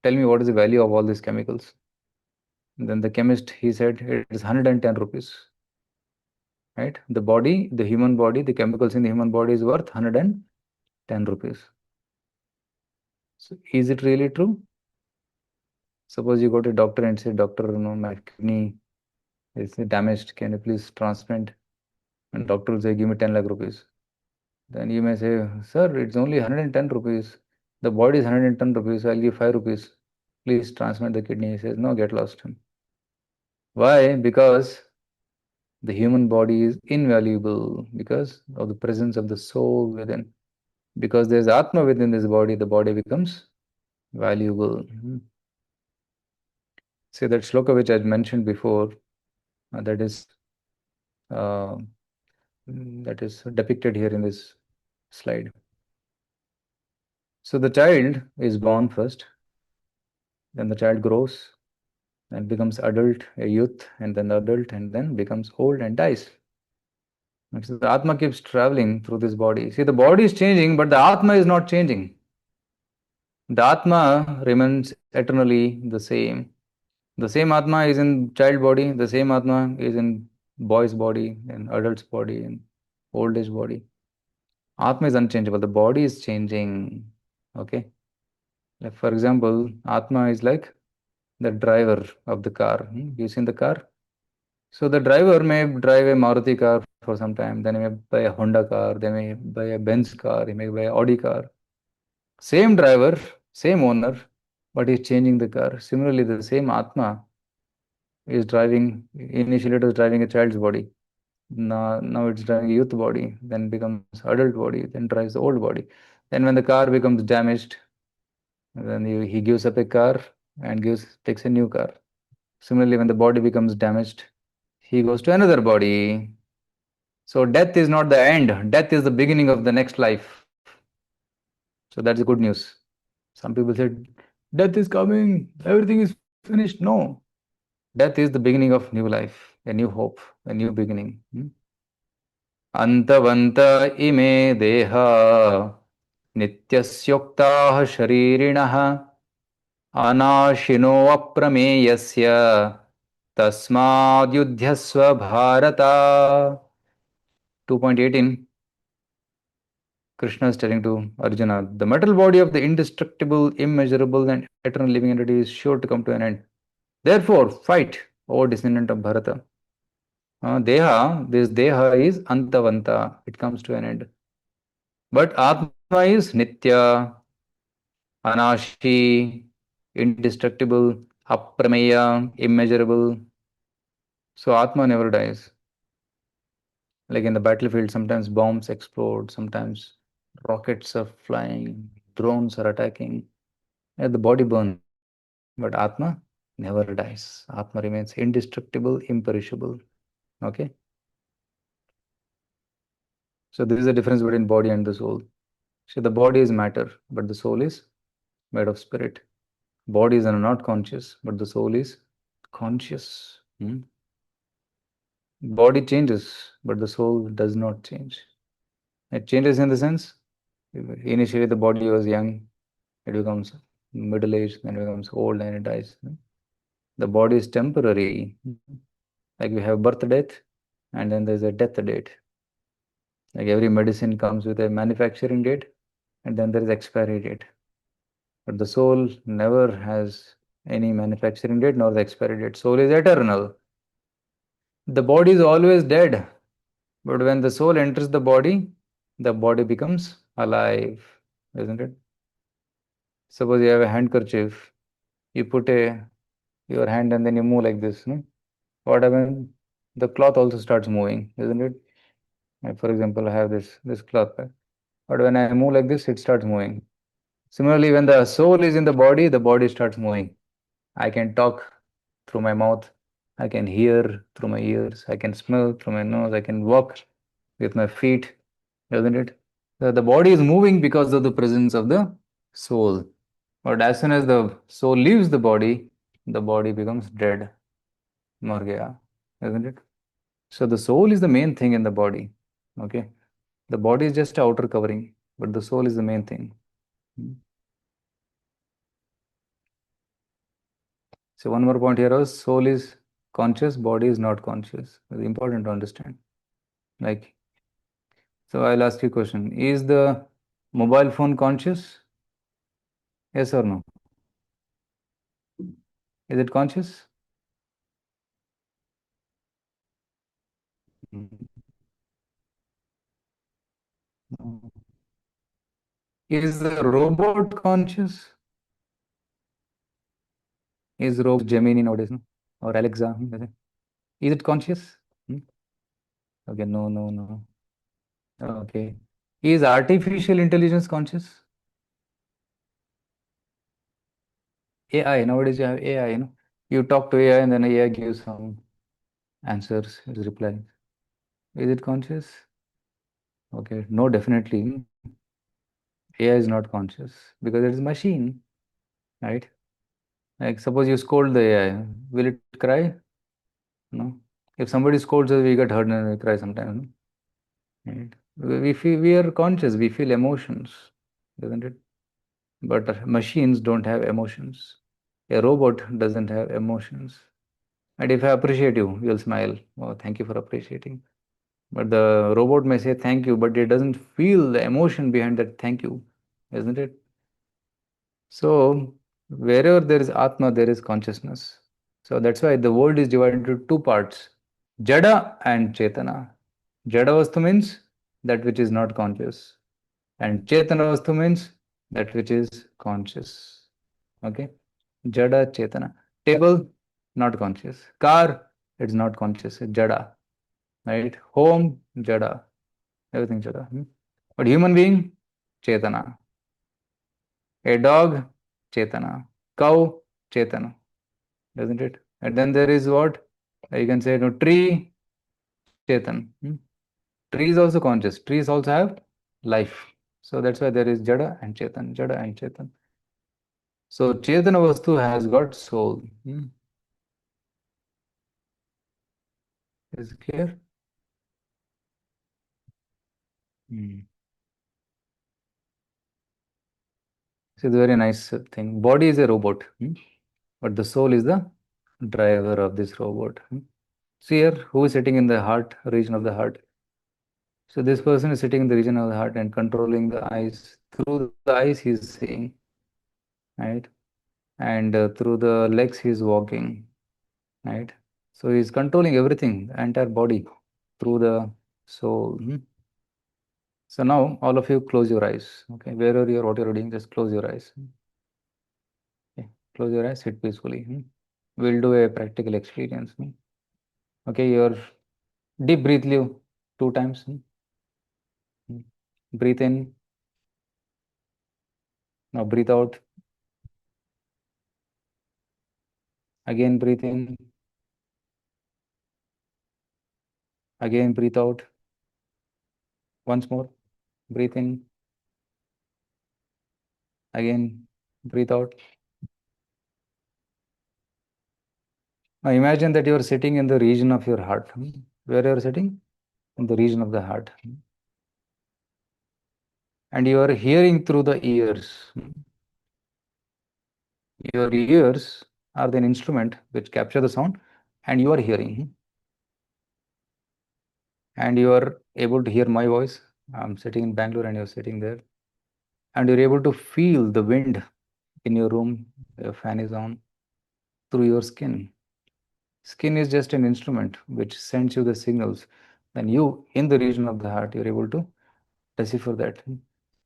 tell me what is the value of all these chemicals?" And then the chemist, he said, "It is 110 rupees." Right? The body, the human body, the chemicals in the human body is worth 110 rupees. So is it really true? Suppose you go to a doctor and say, "Doctor, my kidney is damaged. Can you please transplant?" And doctor will say, "Give me 10 lakh rupees." Then you may say, "Sir, it's only 110 rupees. The body is 110 rupees. So I'll give 5 rupees. Please transplant the kidney." He says, "No, get lost." Why? Because the human body is invaluable because of the presence of the soul within. Because there's Atma within this body, the body becomes valuable. See that shloka which I mentioned before, that is uh, depicted here in this slide. So the child is born first, then the child grows and becomes adult, a youth, and then adult, and then becomes old and dies. So the Atma keeps traveling through this body. See, the body is changing, but the Atma is not changing. The Atma remains eternally the same. The same Atma is in child body, the same Atma is in boy's body, in adult's body, in old age body. Atma is unchangeable. The body is changing. Okay. Like for example, Atma is like the driver of the car. You seen the car? So the driver may drive a Maruti car for some time, then he may buy a Honda car, then he may buy a Benz car, he may buy a Audi car. Same driver, same owner, but he's changing the car. Similarly, the same Atma is driving, initially it was driving a child's body. Now it's driving a youth body, then becomes adult body, then drives the old body. Then when the car becomes damaged, then he gives up a car and takes a new car. Similarly, when the body becomes damaged, he goes to another body. So death is not the end. Death is the beginning of the next life. So that's the good news. Some people said, "Death is coming. Everything is finished." No. Death is the beginning of new life, a new hope, a new beginning. Antavanta ime deha nityasyoktah sharirinaha अनाशिनो अप्रमेयस्य तस्माद्युध्यस्व Bharat. 2.18 Krishna is telling to Arjuna, the metal body of the indestructible, immeasurable, and eternal living entity is sure to come to an end. Therefore, fight, O descendant of Bharata. This Deha is Antavanta. It comes to an end. But Atma is Nitya, Anashi, indestructible, Aprameya, immeasurable. So Atma never dies. Like in the battlefield, sometimes bombs explode, sometimes rockets are flying, drones are attacking, and the body burns. But Atma never dies. Atma remains indestructible, imperishable. Okay? So this is the difference between body and the soul. So the body is matter, but the soul is made of spirit. Bodies are not conscious, but the soul is conscious. Body changes, but the soul does not change. It changes in the sense, initially the body was young, it becomes middle aged, then it becomes old and it dies. The body is temporary. Like we have birth death, and then there's a death date. Like every medicine comes with a manufacturing date, and then there is expiry date. But the soul never has any manufacturing date nor the expiry date. Soul is eternal. The body is always dead, but when the soul enters the body becomes alive, isn't it? Suppose you have a handkerchief, you put your hand and then you move like this. No? What happens? The cloth also starts moving, isn't it? Like for example, I have this cloth, right? But when I move like this, it starts moving. Similarly, when the soul is in the body starts moving. I can talk through my mouth. I can hear through my ears. I can smell through my nose. I can walk with my feet, isn't it? The body is moving because of the presence of the soul. But as soon as the soul leaves the body becomes dead. Mar gaya, isn't it? So the soul is the main thing in the body. Okay. The body is just outer covering, but the soul is the main thing. So one more point here is soul is conscious, body is not conscious. It's important to understand. Like, so I'll ask you a question. Is the mobile phone conscious? Yes or no? Is it conscious? Mm, no. Is the robot conscious? Is robot Gemini nowadays, no? Or Alexa? Is it conscious? Hmm? Okay, no, no, no. Okay. Is artificial intelligence conscious? AI, nowadays you have AI, you know. You talk to AI and then AI gives some answers, replies. Is it conscious? Okay, no, definitely. AI is not conscious because it is machine, right? Like suppose you scold the AI, will it cry? No. If somebody scolds us, we get hurt and we cry sometimes. No? Right? We feel we are conscious, we feel emotions, isn't it? But machines don't have emotions. A robot doesn't have emotions. And if I appreciate you, you'll smile. Oh, thank you for appreciating. But the robot may say thank you, but it doesn't feel the emotion behind that thank you, isn't it? So, wherever there is Atma, there is consciousness. So, that's why the world is divided into two parts, Jada and Chetana. Jada Vastu means that which is not conscious, and Chetana Vastu means that which is conscious. Okay? Jada, Chetana. Table, not conscious. Car, it's not conscious, it's Jada. Right? Home, Jada. Everything Jada. But human being, Chetana. A dog, Chetana. Cow, Chetana. Doesn't it? And then there is what? You can say no tree, Chetan. Tree is also conscious. Trees also have life. So that's why there is Jada and Chetan. Jada and Chetan. So Chetana Vastu has got soul. Is it clear? Hmm. So it's a very nice thing. Body is a robot, but the soul is the driver of this robot. See here, who is sitting in the heart, region of the heart? So this person is sitting in the region of the heart and controlling the eyes. Through the eyes, he is seeing, right? And through the legs, he is walking, right? So he's controlling everything, the entire body through the soul. So now all of you close your eyes. Okay, wherever you're, what you're doing, just close your eyes. Okay, close your eyes, sit peacefully. We'll do a practical experience. Okay, your deep breathe you 2 times. Breathe in. Now breathe out. Again breathe in. Again breathe out. Once more. Breathe in. Again breathe out. Now imagine that you are sitting in the region of your heart. Where you are sitting? In the region of the heart. And you are hearing through the ears. Your ears are the instrument which capture the sound, and you are hearing. And you are able to hear my voice. I'm sitting in Bangalore and you're sitting there. And you're able to feel the wind in your room. Your fan is on through your skin. Skin is just an instrument which sends you the signals. Then you, in the region of the heart, you're able to decipher that.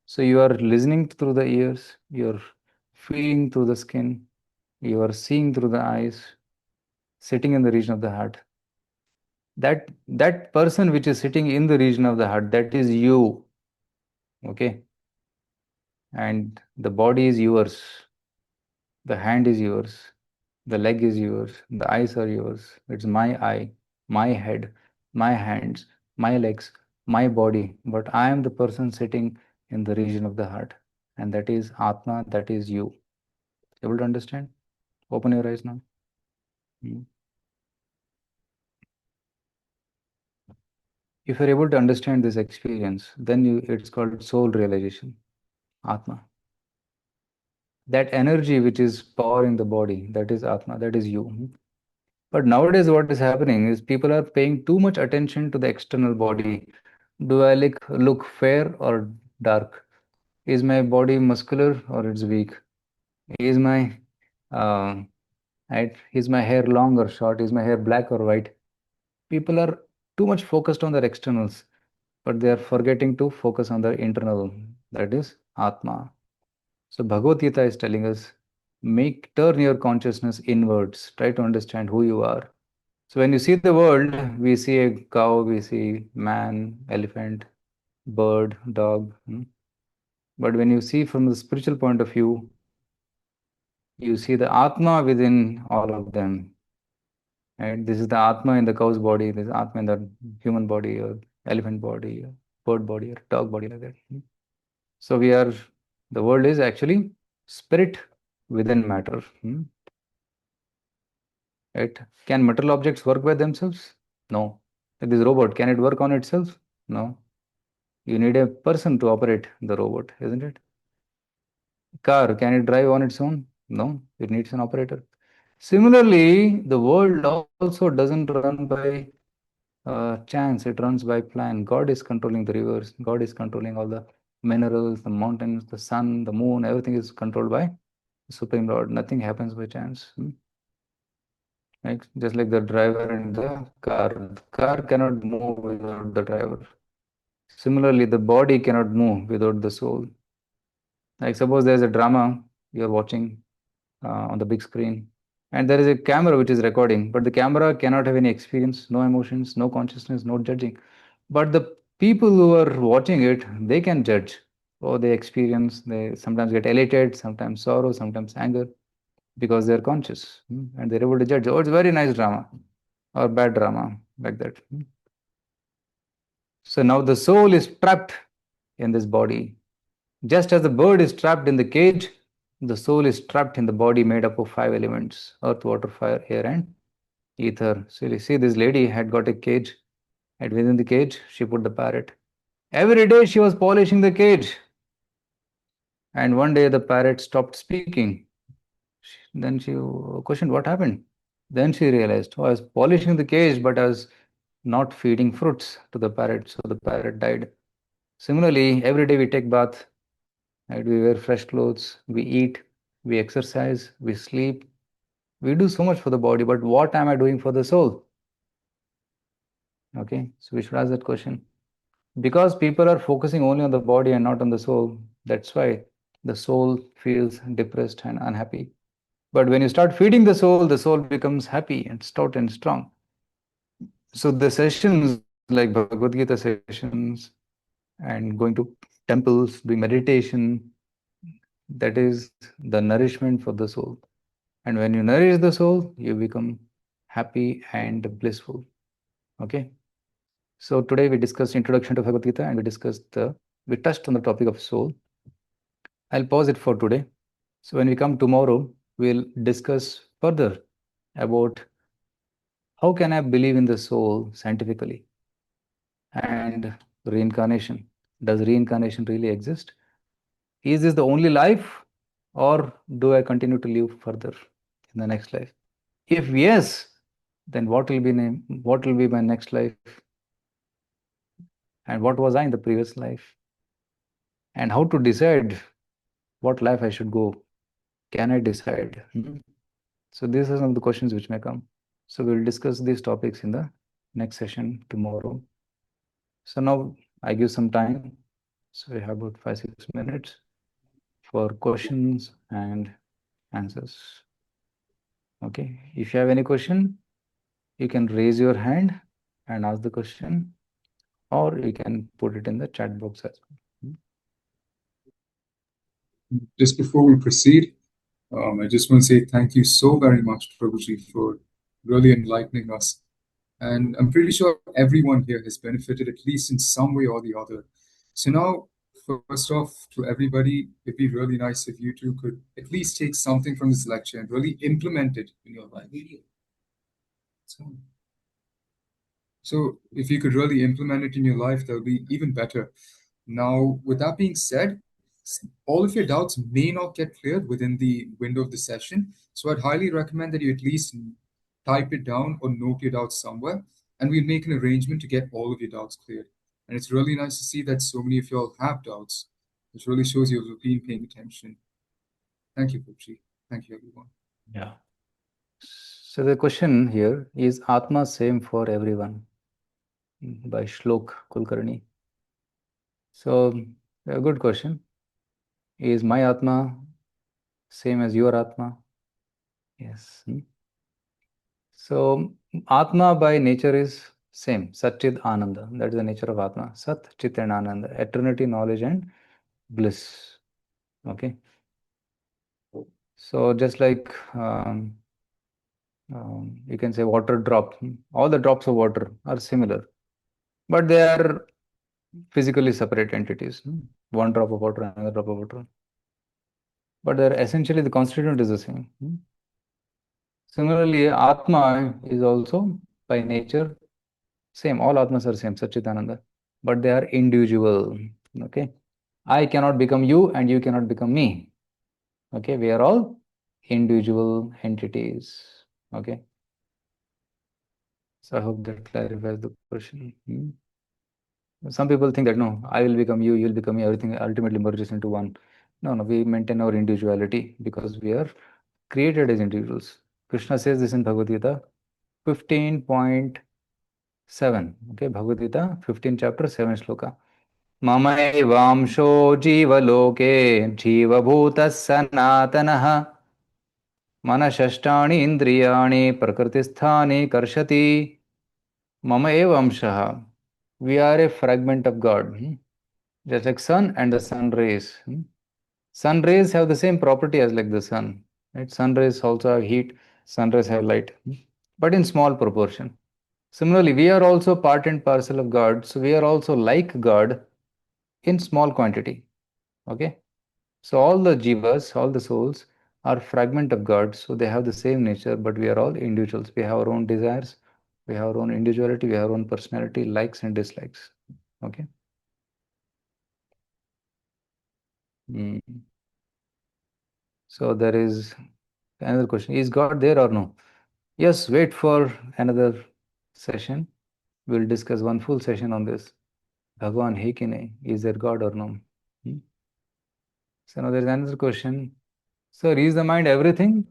So you are listening through the ears, you're feeling through the skin, you are seeing through the eyes, sitting in the region of the heart. That person which is sitting in the region of the heart, that is you. Okay. And the body is yours, the hand is yours, the leg is yours, the eyes are yours. It's my eye, my head, my hands, my legs, my body. But I am the person sitting in the region of the heart. And that is Atma, that is you. Able to understand? Open your eyes now. If you're able to understand this experience, then it's called soul realization, Atma. That energy which is powering the body, that is Atma, that is you. But nowadays, what is happening is people are paying too much attention to the external body. Do I look fair or dark? Is my body muscular or it's weak? Is my uh, is my hair long or short? Is my hair black or white? People are too much focused on their externals, but they are forgetting to focus on their internal. That is Atma. So Bhagavad Gita is telling us, turn your consciousness inwards. Try to understand who you are. So when you see the world, we see a cow, we see man, elephant, bird, dog. But when you see from the spiritual point of view, you see the Atma within all of them. Right? This is the Atma in the cow's body, this is Atma in the human body, or elephant body, or bird body, or dog body, like that. So the world is actually spirit within matter. Right? Can material objects work by themselves? No. Like this robot, can it work on itself? No. You need a person to operate the robot, isn't it? Car, can it drive on its own? No, it needs an operator. Similarly, the world also doesn't run by chance, it runs by plan. God is controlling the rivers, God is controlling all the minerals, the mountains, the sun, the moon, everything is controlled by the Supreme Lord. Nothing happens by chance. Right? Just like the driver in the car cannot move without the driver. Similarly, the body cannot move without the soul. Like suppose there's a drama you're watching on the big screen, and there is a camera which is recording, but the camera cannot have any experience, no emotions, no consciousness, no judging. But the people who are watching it, they can judge. Or they experience, they sometimes get elated, sometimes sorrow, sometimes anger, because they're conscious and they're able to judge. Oh, it's very nice drama or bad drama, like that. So now the soul is trapped in this body. Just as the bird is trapped in the cage, the soul is trapped in the body made up of 5 elements: earth, water, fire, air, and ether. So you see, this lady had got a cage, and within the cage, she put the parrot. Every day she was polishing the cage, and one day the parrot stopped speaking. Then she questioned what happened. Then she realized, oh, I was polishing the cage, but I was not feeding fruits to the parrot, so the parrot died. Similarly, every day we take bath, right? We wear fresh clothes, we eat, we exercise, we sleep, We do so much for the body, but what am I doing for the soul? Okay, so we should ask that question. Because people are focusing only on the body and not on the soul, that's why the soul feels depressed and unhappy. But when you start feeding the soul becomes happy and stout and strong. So the sessions like Bhagavad Gita sessions and going to temples, doing meditation, that is the nourishment for the soul. And when you nourish the soul, you become happy and blissful. Okay. So today we discussed introduction to Bhagavad Gita and we touched on the topic of soul. I'll pause it for today. So when we come tomorrow, we'll discuss further about how can I believe in the soul scientifically and reincarnation. Does reincarnation really exist? Is this the only life or do I continue to live further in the next life? If yes, then what will be my next life? And what was I in the previous life? And how to decide what life I should go? Can I decide? So these are some of the questions which may come. So we'll discuss these topics in the next session tomorrow. So now I give some time. So we have about 5-6 minutes for questions and answers. Okay. If you have any question, you can raise your hand and ask the question, or you can put it in the chat box as well. Just before we proceed, I just want to say thank you so very much, Prabhuji, for really enlightening us. And I'm pretty sure everyone here has benefited at least in some way or the other. So now, first off, to everybody, it'd be really nice if you two could at least take something from this lecture and really implement it in your life. So if you could really implement it in your life, that'll be even better. Now, with that being said, all of your doubts may not get cleared within the window of the session. So I'd highly recommend that you at least type it down or note your doubts somewhere, and we'll make an arrangement to get all of your doubts cleared. And it's really nice to see that so many of you all have doubts, which really shows you've been paying attention. Thank you, Pupji. Thank you, everyone. Yeah. So the question here is Atma same for everyone by Shlok Kulkarni. So a good question. Is my Atma same as your Atma? Yes. So Atma by nature is same, Satchid Ananda. That is the nature of Atma. Sat, Chit and Ananda. Eternity, knowledge and bliss. Okay. So just like you can say water drop. All the drops of water are similar, but they are physically separate entities. One drop of water, another drop of water. But they're essentially the constituent is the same. Similarly, Atma is also by nature same. All Atmas are same, Satchitananda, but they are individual. Okay. I cannot become you and you cannot become me. Okay. We are all individual entities. Okay. So I hope that clarifies the question. Some people think that no, I will become you, you'll become me, everything ultimately merges into one. No, no, we maintain our individuality because we are created as individuals. Krishna says this in Bhagavad Gita 15.7. Okay, Bhagavad Gita 15 chapter 7 shloka. Mamaivaamsho jivaloke jivabhutas sanatanaha manashashtani indriyani prakritisthani karshati. Mama eva amshaha. We are a fragment of God. Just like sun and the sun rays. Sun rays have the same property as like the sun. Right? Sun rays also have heat, sun rays have light, but in small proportion. Similarly, we are also part and parcel of God. So we are also like God in small quantity. Okay. So all the jivas, all the souls are fragment of God. So they have the same nature, but we are all individuals. We have our own desires. We have our own individuality. We have our own personality, likes and dislikes. Okay. Mm. So there is another question. Is God there or no? Yes, wait for another session. We'll discuss one full session on this. Bhagwan hai ki nahi? Is there God or no? So now there's another question. Sir, is the mind everything?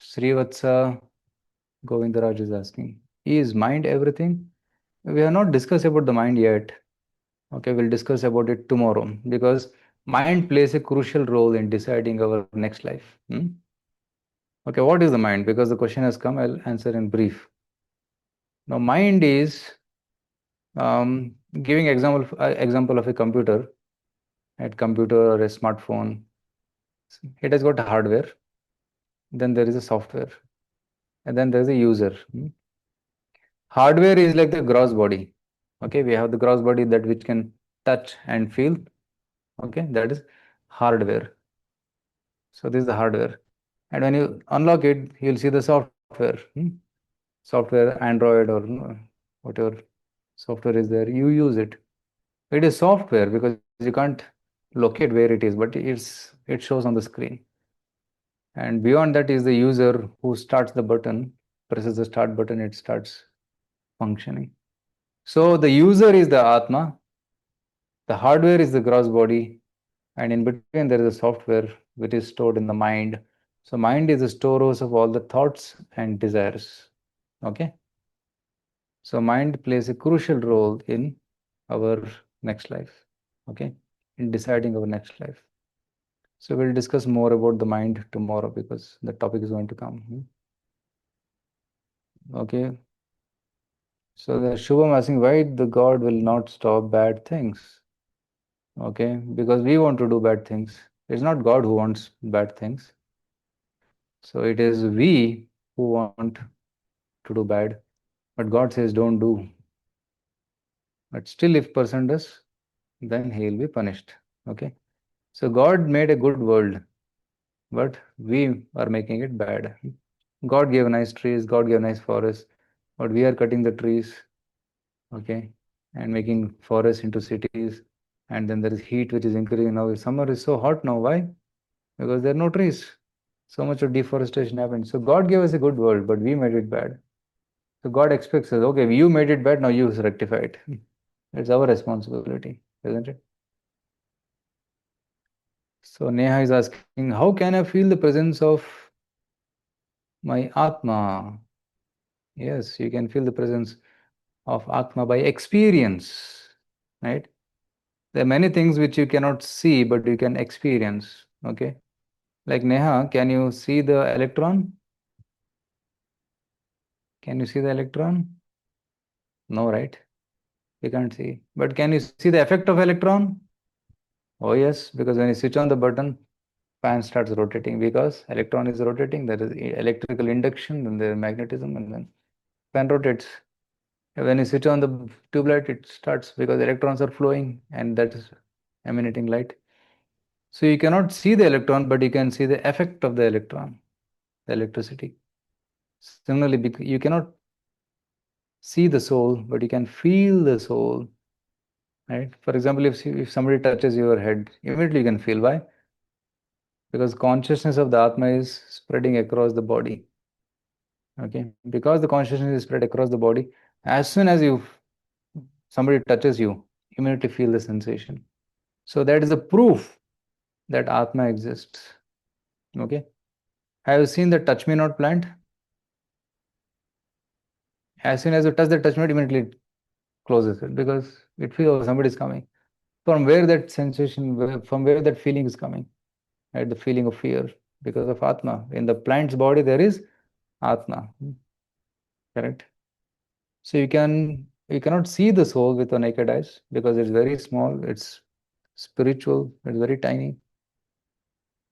Srivatsa Govindaraj is asking, is mind everything? We have not discussed about the mind yet. Okay, we'll discuss about it tomorrow because mind plays a crucial role in deciding our next life. Okay, what is the mind? Because the question has come, I'll answer in brief. Now, mind is giving example of a computer, a computer or a smartphone. It has got hardware, then there is a software, and then there is a user. Hardware is like the gross body. Okay, we have the gross body that which can touch and feel. Okay, that is hardware. So this is the hardware. And when you unlock it, you'll see the software. Software, Android or whatever software is there, you use it. It is software because you can't locate where it is, but it shows on the screen. And beyond that is the user who starts the button, presses the start button, it starts functioning. So the user is the Atma, the hardware is the gross body, and in between there is a software which is stored in the mind. So mind is the storehouse of all the thoughts and desires. Okay. So mind plays a crucial role in our next life. Okay. In deciding our next life. So we'll discuss more about the mind tomorrow because the topic is going to come. Okay. So the Shubham asking why the God will not stop bad things. Okay, because we want to do bad things. It's not God who wants bad things. So it is we who want to do bad. But God says don't do. But still if person does, then he will be punished. Okay. So God made a good world, but we are making it bad. God gave nice trees, God gave nice forests, but we are cutting the trees, okay, and making forests into cities. And then there is heat which is increasing now. Summer is so hot now. Why? Because there are no trees. So much of deforestation happened. So God gave us a good world, but we made it bad. So God expects us, okay, you made it bad, now you rectify it. It's our responsibility, isn't it? So Neha is asking, how can I feel the presence of my Atma? Yes, you can feel the presence of Atma by experience, right? There are many things which you cannot see, but you can experience, okay? Like Neha, can you see the electron? Can you see the electron? No, right? You can't see. But can you see the effect of electron? Oh yes, because when you switch on the button, fan starts rotating because electron is rotating. There is electrical induction, then there is magnetism, and then fan rotates. When you switch on the tube light, it starts because electrons are flowing and that is emanating light. So you cannot see the electron, but you can see the effect of the electron, the electricity. Similarly, you cannot see the soul, but you can feel the soul. Right? For example, if somebody touches your head, immediately you can feel. Why? Because consciousness of the Atma is spreading across the body. Okay, because the consciousness is spread across the body, as soon as somebody touches you, immediately feel the sensation. So that is a proof that Atma exists. Okay, have you seen the touch me not plant? As soon as you touch the touch me not, immediately it closes it because it feels somebody is coming. From where that sensation, from where that feeling is coming, right? The feeling of fear because of Atma. In the plant's body, there is Atma. Correct. So you cannot see the soul with the naked eyes because it's very small, it's spiritual, it's very tiny.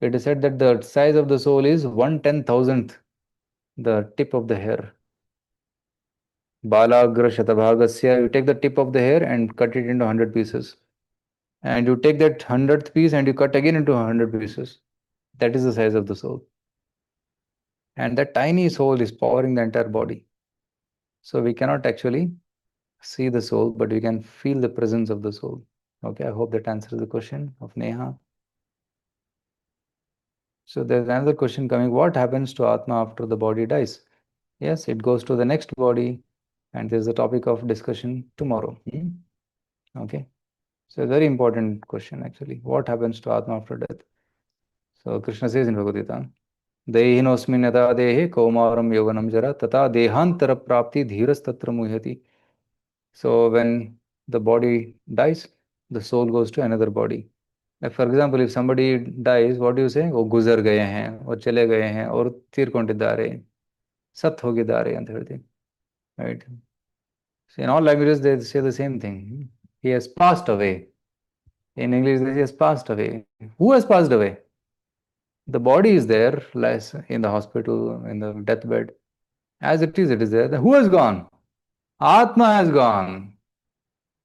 It is said that the size of the soul is 1/10,000th the tip of the hair. Balagra Shatabhagasya, you take the tip of the hair and cut it into 100 pieces. And you take that 100th piece and you cut again into 100 pieces. That is the size of the soul. And that tiny soul is powering the entire body. So we cannot actually see the soul, but we can feel the presence of the soul. Okay, I hope that answers the question of Neha. So there's another question coming. What happens to Atma after the body dies? Yes, it goes to the next body, and there's a topic of discussion tomorrow. Okay, so a very important question actually. What happens to Atma after death? So Krishna says in Bhagavad Gita, देहिनोऽस्मिन् यथा देहे कौमारं यौवनं जरा तथा देहांतर प्राप्ति धीरस्तत्र मुह्यति. So when the body dies, the soul goes to another body. Like for example, if somebody dies, what do you say? वो गुजर गए हैं और चले गए हैं और ತೀರ್ಕೊಂಡಿದ್ದಾರೆ, ಸತ್ ಹೋಗಿದ್ದಾರೆ ಅಂತ ಹೇಳ್ತೀವಿ, right? So in all languages they say the same thing. He has passed away. In English they say he has passed away. Who has passed away? The body is there, lies in the hospital, in the deathbed. As it is there. Then who has gone? Atma has gone.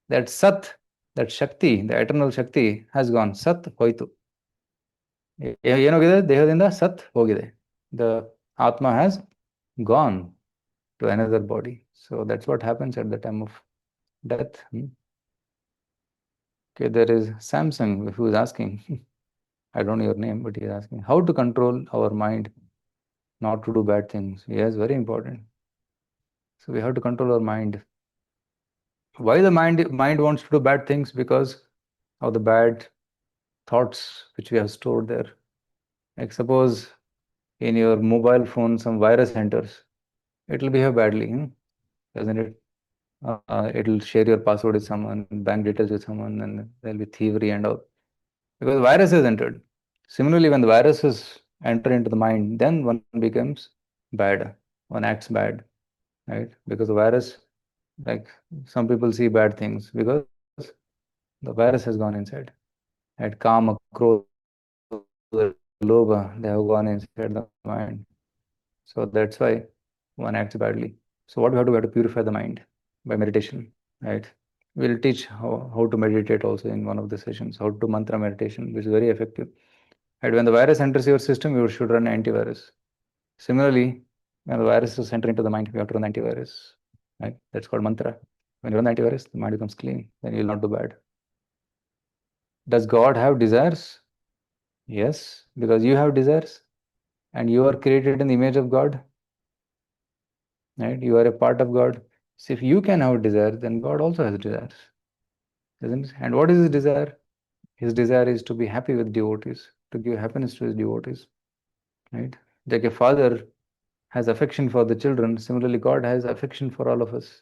That Sat, that Shakti, the eternal Shakti has gone. Sat hoitu. ಏನಾಗಿದೆ ದೇಹದಿಂದ ಸತ್ ಹೋಗಿದೆ. The Atma has gone to another body. So that's what happens at the time of death. Okay, there is Samsung who is asking, I don't know your name, but he is asking how to control our mind not to do bad things. Yes, very important. So we have to control our mind. Why the mind wants to do bad things? Because of the bad thoughts which we have stored there. Like suppose in your mobile phone some virus enters, it will behave badly, doesn't it? It will share your password with someone, bank details with someone, and there will be thievery and all. Because virus has entered. Similarly, when the viruses enter into the mind, then one becomes bad, one acts bad, right? Because the virus, like some people see bad things because the virus has gone inside. At Kama, Krodha, Lobha, they have gone inside the mind. So that's why one acts badly. So what we have to do, we have to purify the mind by meditation, right? We'll teach how to meditate also in one of the sessions, how to do mantra meditation, which is very effective. And when the virus enters your system, you should run antivirus. Similarly, when the virus is entering into the mind, we have to run antivirus, right? That's called mantra. When you run antivirus, the mind becomes clean, then you will not do bad. Does God have desires? Yes, because you have desires and you are created in the image of God, right? You are a part of God. So if you can have desire, then God also has desires, isn't it? And what is his desire? His desire is to be happy with devotees, to give happiness to his devotees, right? Like a father has affection for the children, similarly God has affection for all of us.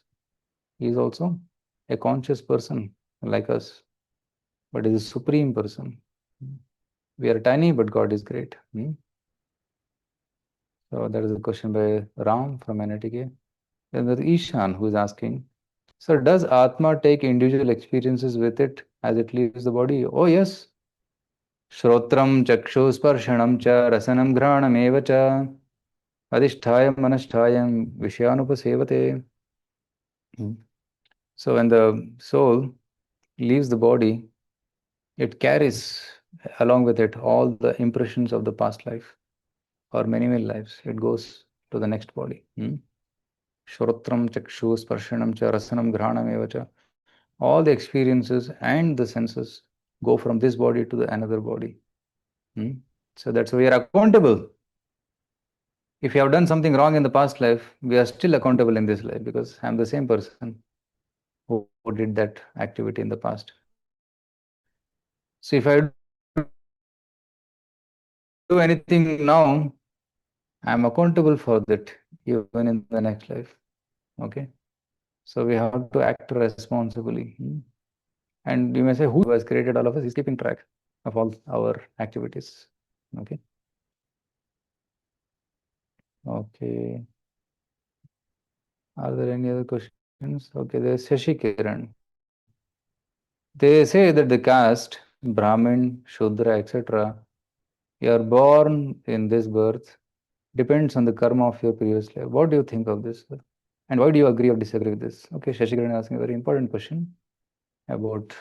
He is also a conscious person like us, but is a supreme person. We are tiny, but God is great. So that is a question by Ram from NITK. Then there's Ishan who is asking, sir, does Atma take individual experiences with it as it leaves the body? Oh yes. Shrotram chakshusparshanam cha rasanam ghranam eva cha adhisthayam manasthayam vishayanupasevate. So when the soul leaves the body, it carries along with it all the impressions of the past life or many, many lives. It goes to the next body. Shrotram chakshu sparshanam cha rasanam ghranam eva cha. All the experiences and the senses go from this body to the another body. So that's why we are accountable. If you have done something wrong in the past life, we are still accountable in this life because I'm the same person who did that activity in the past. So if I do anything now, I'm accountable for that even in the next life. Okay. So we have to act responsibly. And you may say, who has created all of us? He's keeping track of all our activities. Okay. Okay. Are there any other questions? Okay, there's Shashi Kiran. They say that the caste, Brahmin, Shudra, etc., you are born in this birth depends on the karma of your previous life. What do you think of this, sir? And why do you agree or disagree with this? Okay, Shashi Kiran is asking a very important question about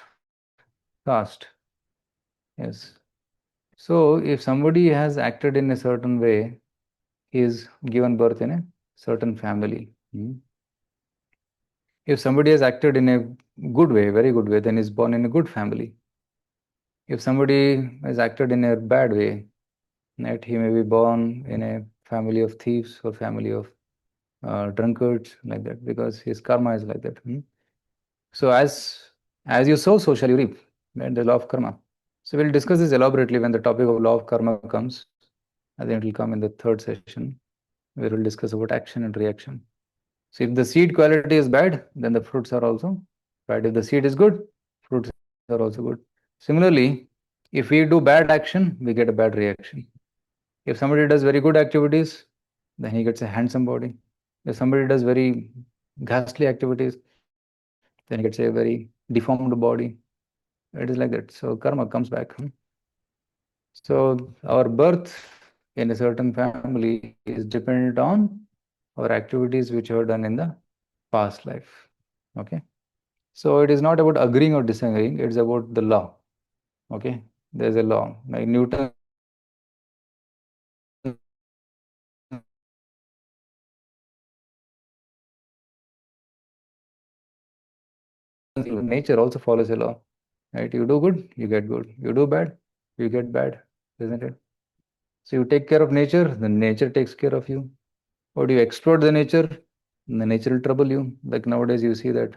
caste. Yes. So if somebody has acted in a certain way, he is given birth in a certain family. If somebody has acted in a good way, very good way, then is born in a good family. If somebody has acted in a bad way, right, he may be born in a family of thieves or family of drunkards, like that, because his karma is like that. So as you sow, so shall you reap. Right? The law of karma. So we'll discuss this elaborately when the topic of law of karma comes. I think it will come in the third session, where we'll discuss about action and reaction. So if the seed quality is bad, then the fruits are also bad. If the seed is good, fruits are also good. Similarly, if we do bad action, we get a bad reaction. If somebody does very good activities, then he gets a handsome body. If somebody does very ghastly activities, then he gets a very deformed body. It is like that. So karma comes back. So our birth in a certain family is dependent on our activities which were done in the past life. Okay. So it is not about agreeing or disagreeing, it's about the law. Okay. There's a law. Like Newton's law of gravity follows a law. Nature also follows a law. Right? You do good, you get good. You do bad, you get bad, isn't it? So you take care of nature, the nature takes care of you. Or do you exploit the nature? The nature will trouble you. Like nowadays, you see that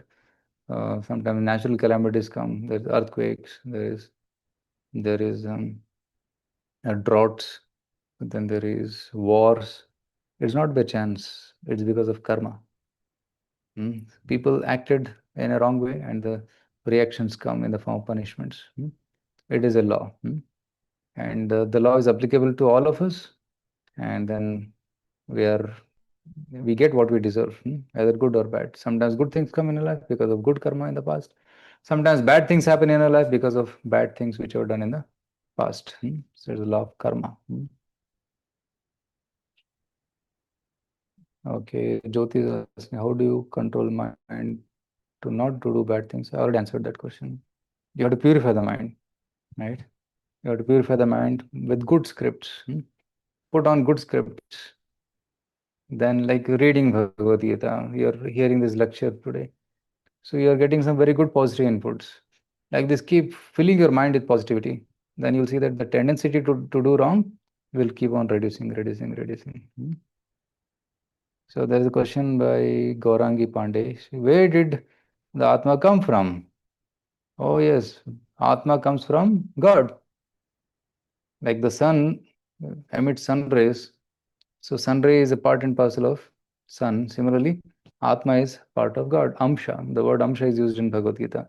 sometimes natural calamities come. There's earthquakes. There is droughts. Then there is wars. It's not by chance. It's because of karma. People acted in a wrong way, and the reactions come in the form of punishments. It is a law, and the law is applicable to all of us. And then we are we get what we deserve, either good or bad. Sometimes good things come in our life because of good karma in the past. Sometimes bad things happen in our life because of bad things which were done in the past. So there's a law of karma. Okay, Jyoti is asking, how do you control mind to not to do bad things? I already answered that question. You have to purify the mind, right? You have to purify the mind with good scripts. Put on good scripts. Then, like reading Bhagavad Gita, you're hearing this lecture today. So you're getting some very good positive inputs. Like this, keep filling your mind with positivity. Then you'll see that the tendency to do wrong will keep on reducing. So there is a question by Gaurangi Pandey. Where did the Atma come from? Oh yes, Atma comes from God. Like the sun emits sun rays. So sun ray is a part and parcel of sun. Similarly, Atma is part of God. Amsha. The word Amsha is used in Bhagavad Gita.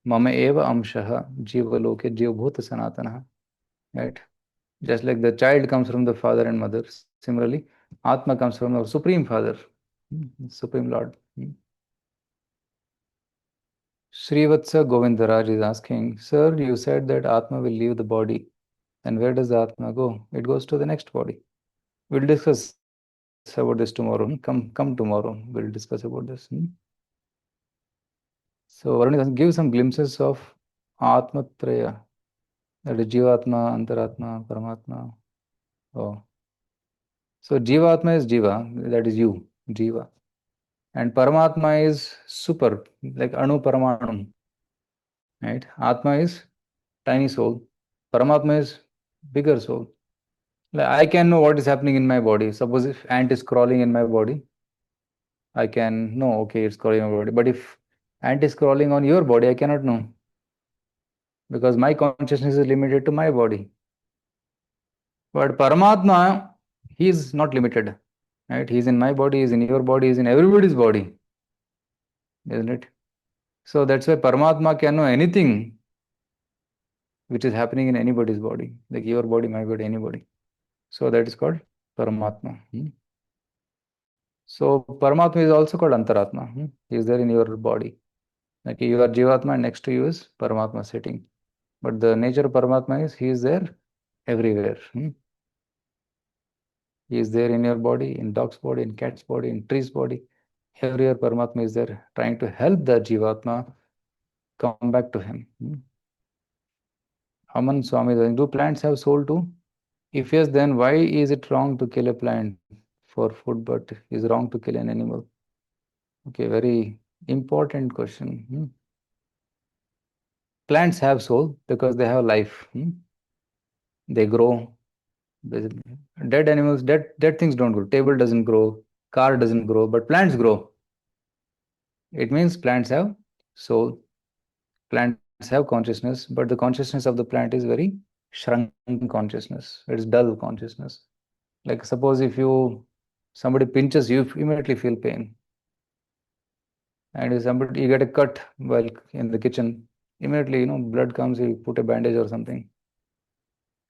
Mama eva amshaha jiva loke jivabhuta sanatana. Right? Just like the child comes from the father and mother. Similarly, Atma comes from our Supreme Father, Supreme Lord. Srivatsa Govindaraj is asking, Sir, you said that Atma will leave the body. And where does the Atma go? It goes to the next body. We'll discuss about this tomorrow. Come tomorrow. We'll discuss about this. So Varun, give some glimpses of Atmatraya. That is Jivatma, Antaratma, Paramatma. Oh. So Jivatma is Jiva, that is you, Jiva. And Paramatma is super, like Anu Paramanam. Right? Atma is tiny soul. Paramatma is bigger soul. Like I can know what is happening in my body. Suppose if ant is crawling in my body, I can know, okay, it's crawling on my body. But if ant is crawling on your body, I cannot know. Because my consciousness is limited to my body. But Paramatma, he is not limited. Right? He is in my body, he is in your body, he is in everybody's body. Isn't it? So that's why Paramatma can know anything which is happening in anybody's body, like your body, my body, anybody. So that is called Paramatma. So Paramatma is also called Antaratma. He is there in your body. Like you are Jivatma and next to you is Paramatma sitting. But the nature of Paramatma is he is there everywhere. He is there in your body, in dog's body, in cat's body, in tree's body. Everywhere Paramatma is there trying to help the Jivatma come back to him. Aman Swami, do plants have soul too? If yes, then why is it wrong to kill a plant for food, but is wrong to kill an animal? Okay, very important question. Plants have soul because they have life. They grow. Dead animals, dead things don't grow. Table doesn't grow, car doesn't grow, but plants grow. It means plants have soul. Plants have consciousness, but the consciousness of the plant is very shrunken consciousness. It's dull consciousness. Like suppose if somebody pinches you, immediately feel pain. And if somebody you get a cut while in the kitchen, immediately blood comes, you put a bandage or something.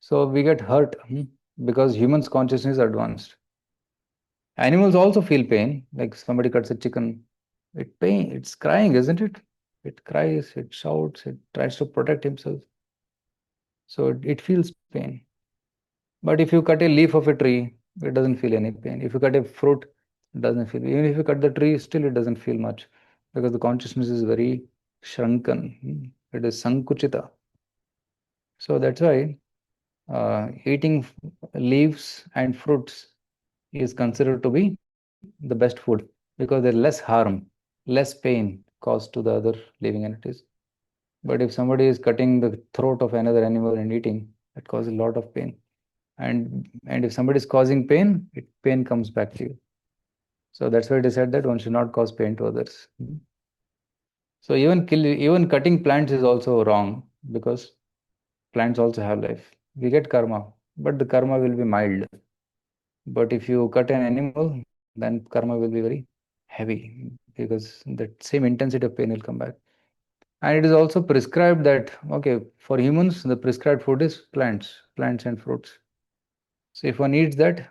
So we get hurt because humans' consciousness is advanced. Animals also feel pain, like somebody cuts a chicken. It's crying, isn't it? It cries, it shouts, it tries to protect himself. So it feels pain. But if you cut a leaf of a tree, it doesn't feel any pain. If you cut a fruit, it doesn't feel. Even if you cut the tree, still it doesn't feel much because the consciousness is very shrunken. It is sankuchita. So that's why eating leaves and fruits is considered to be the best food because there's less harm, less pain caused to the other living entities. But if somebody is cutting the throat of another animal and eating, that causes a lot of pain. And if somebody is causing pain, pain comes back to you. So that's why they said that one should not cause pain to others. So even cutting plants is also wrong because plants also have life. We get karma, but the karma will be mild. But if you cut an animal, then karma will be very heavy because that same intensity of pain will come back. And it is also prescribed that, okay, for humans, the prescribed food is plants and fruits. So if one eats that,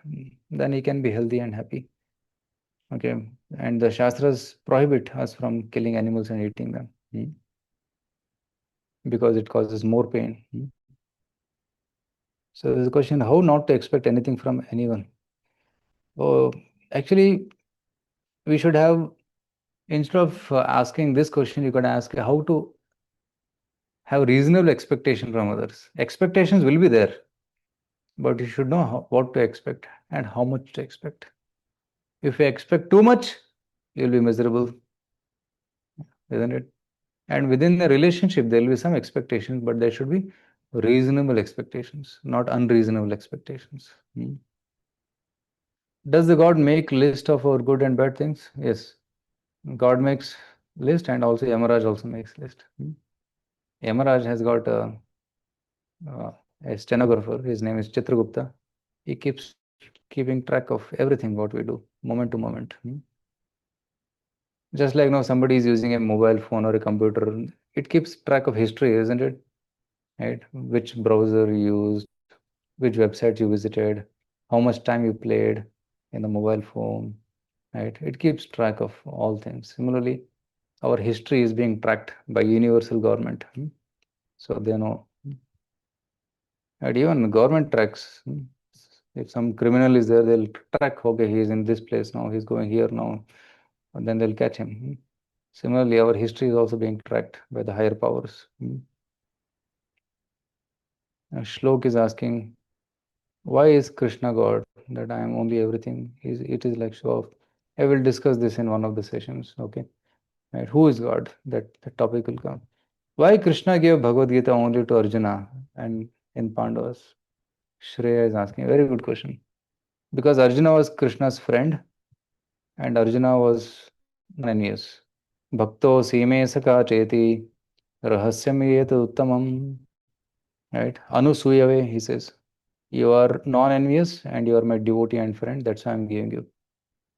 then he can be healthy and happy. Okay. And the Shastras prohibit us from killing animals and eating them because it causes more pain. So there's a question how not to expect anything from anyone. Oh, actually, we should have, instead of asking this question, you can ask how to have reasonable expectation from others. Expectations will be there, but you should know what to expect and how much to expect. If you expect too much, you'll be miserable, isn't it? And within the relationship, there will be some expectations, but there should be reasonable expectations, not unreasonable expectations. Does the God make list of our good and bad things? Yes. God makes list, and also Yamaraj also makes list. Yamaraj has got uh, a stenographer. His name is Chitragupta. He keeps keeping track of everything what we do, moment to moment. Just like now somebody is using a mobile phone or a computer, it keeps track of history, isn't it? Right? Which browser you used, which website you visited, how much time you played in the mobile phone, right? It keeps track of all things. Similarly, our history is being tracked by universal government. So they know. And even government tracks. If some criminal is there, they'll track, okay, he's in this place now, he's going here now, and then they'll catch him. Similarly, our history is also being tracked by the higher powers. Shlok is asking, why is Krishna God? That I am only everything. It is like show off. I will discuss this in one of the sessions. Okay. Right. Who is God? That topic will come. Why Krishna gave Bhagavad Gita only to Arjuna and in Pandavas? Shreya is asking. Very good question. Because Arjuna was Krishna's friend and Arjuna was non-envious. Bhakto sime saka cheti rahasyam yet uttamam. Right? Anusuyave, he says. You are non-envious and you are my devotee and friend. That's why I'm giving you.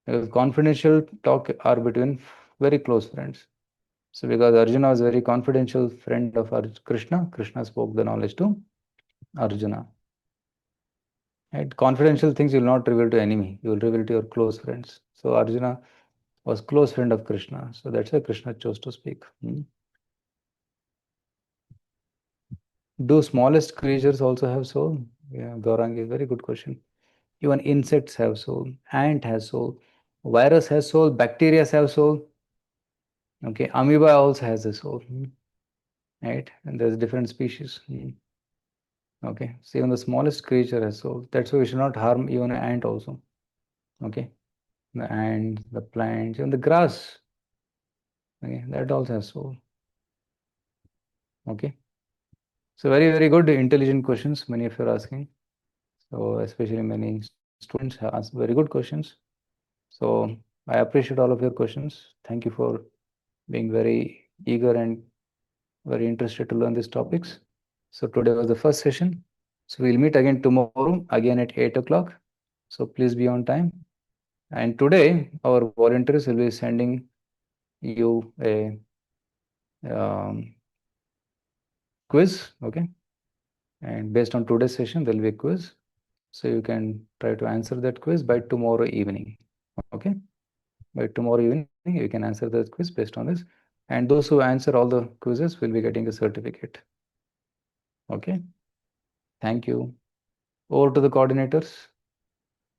Because confidential talk are between very close friends. So because Arjuna was a very confidential friend of Krishna, Krishna spoke the knowledge to Arjuna. Right? Confidential things you will not reveal to enemy. You will reveal to your close friends. So Arjuna was close friend of Krishna. So that's why Krishna chose to speak. Do smallest creatures also have soul? Yeah, Gaurang is very good question. Even insects have soul. Ant has soul. Virus has soul. Bacteria have soul. Okay, amoeba also has a soul. Right? And there's different species. Okay, so even the smallest creature has soul. That's why we should not harm even an ant also. Okay, the ants, the plants, even the grass. Okay, that also has soul. Okay, so very, very good, intelligent questions. Many of you are asking. So especially many students have asked very good questions. So I appreciate all of your questions. Thank you for being very eager and very interested to learn these topics. So today was the first session. So we'll meet again tomorrow, again at 8 o'clock. So please be on time. And today, our volunteers will be sending you a quiz, okay? And based on today's session, there will be a quiz. So you can try to answer that quiz by tomorrow evening, okay? By tomorrow evening, you can answer the quiz based on this. And those who answer all the quizzes will be getting a certificate, okay? Thank you. Over to the coordinators.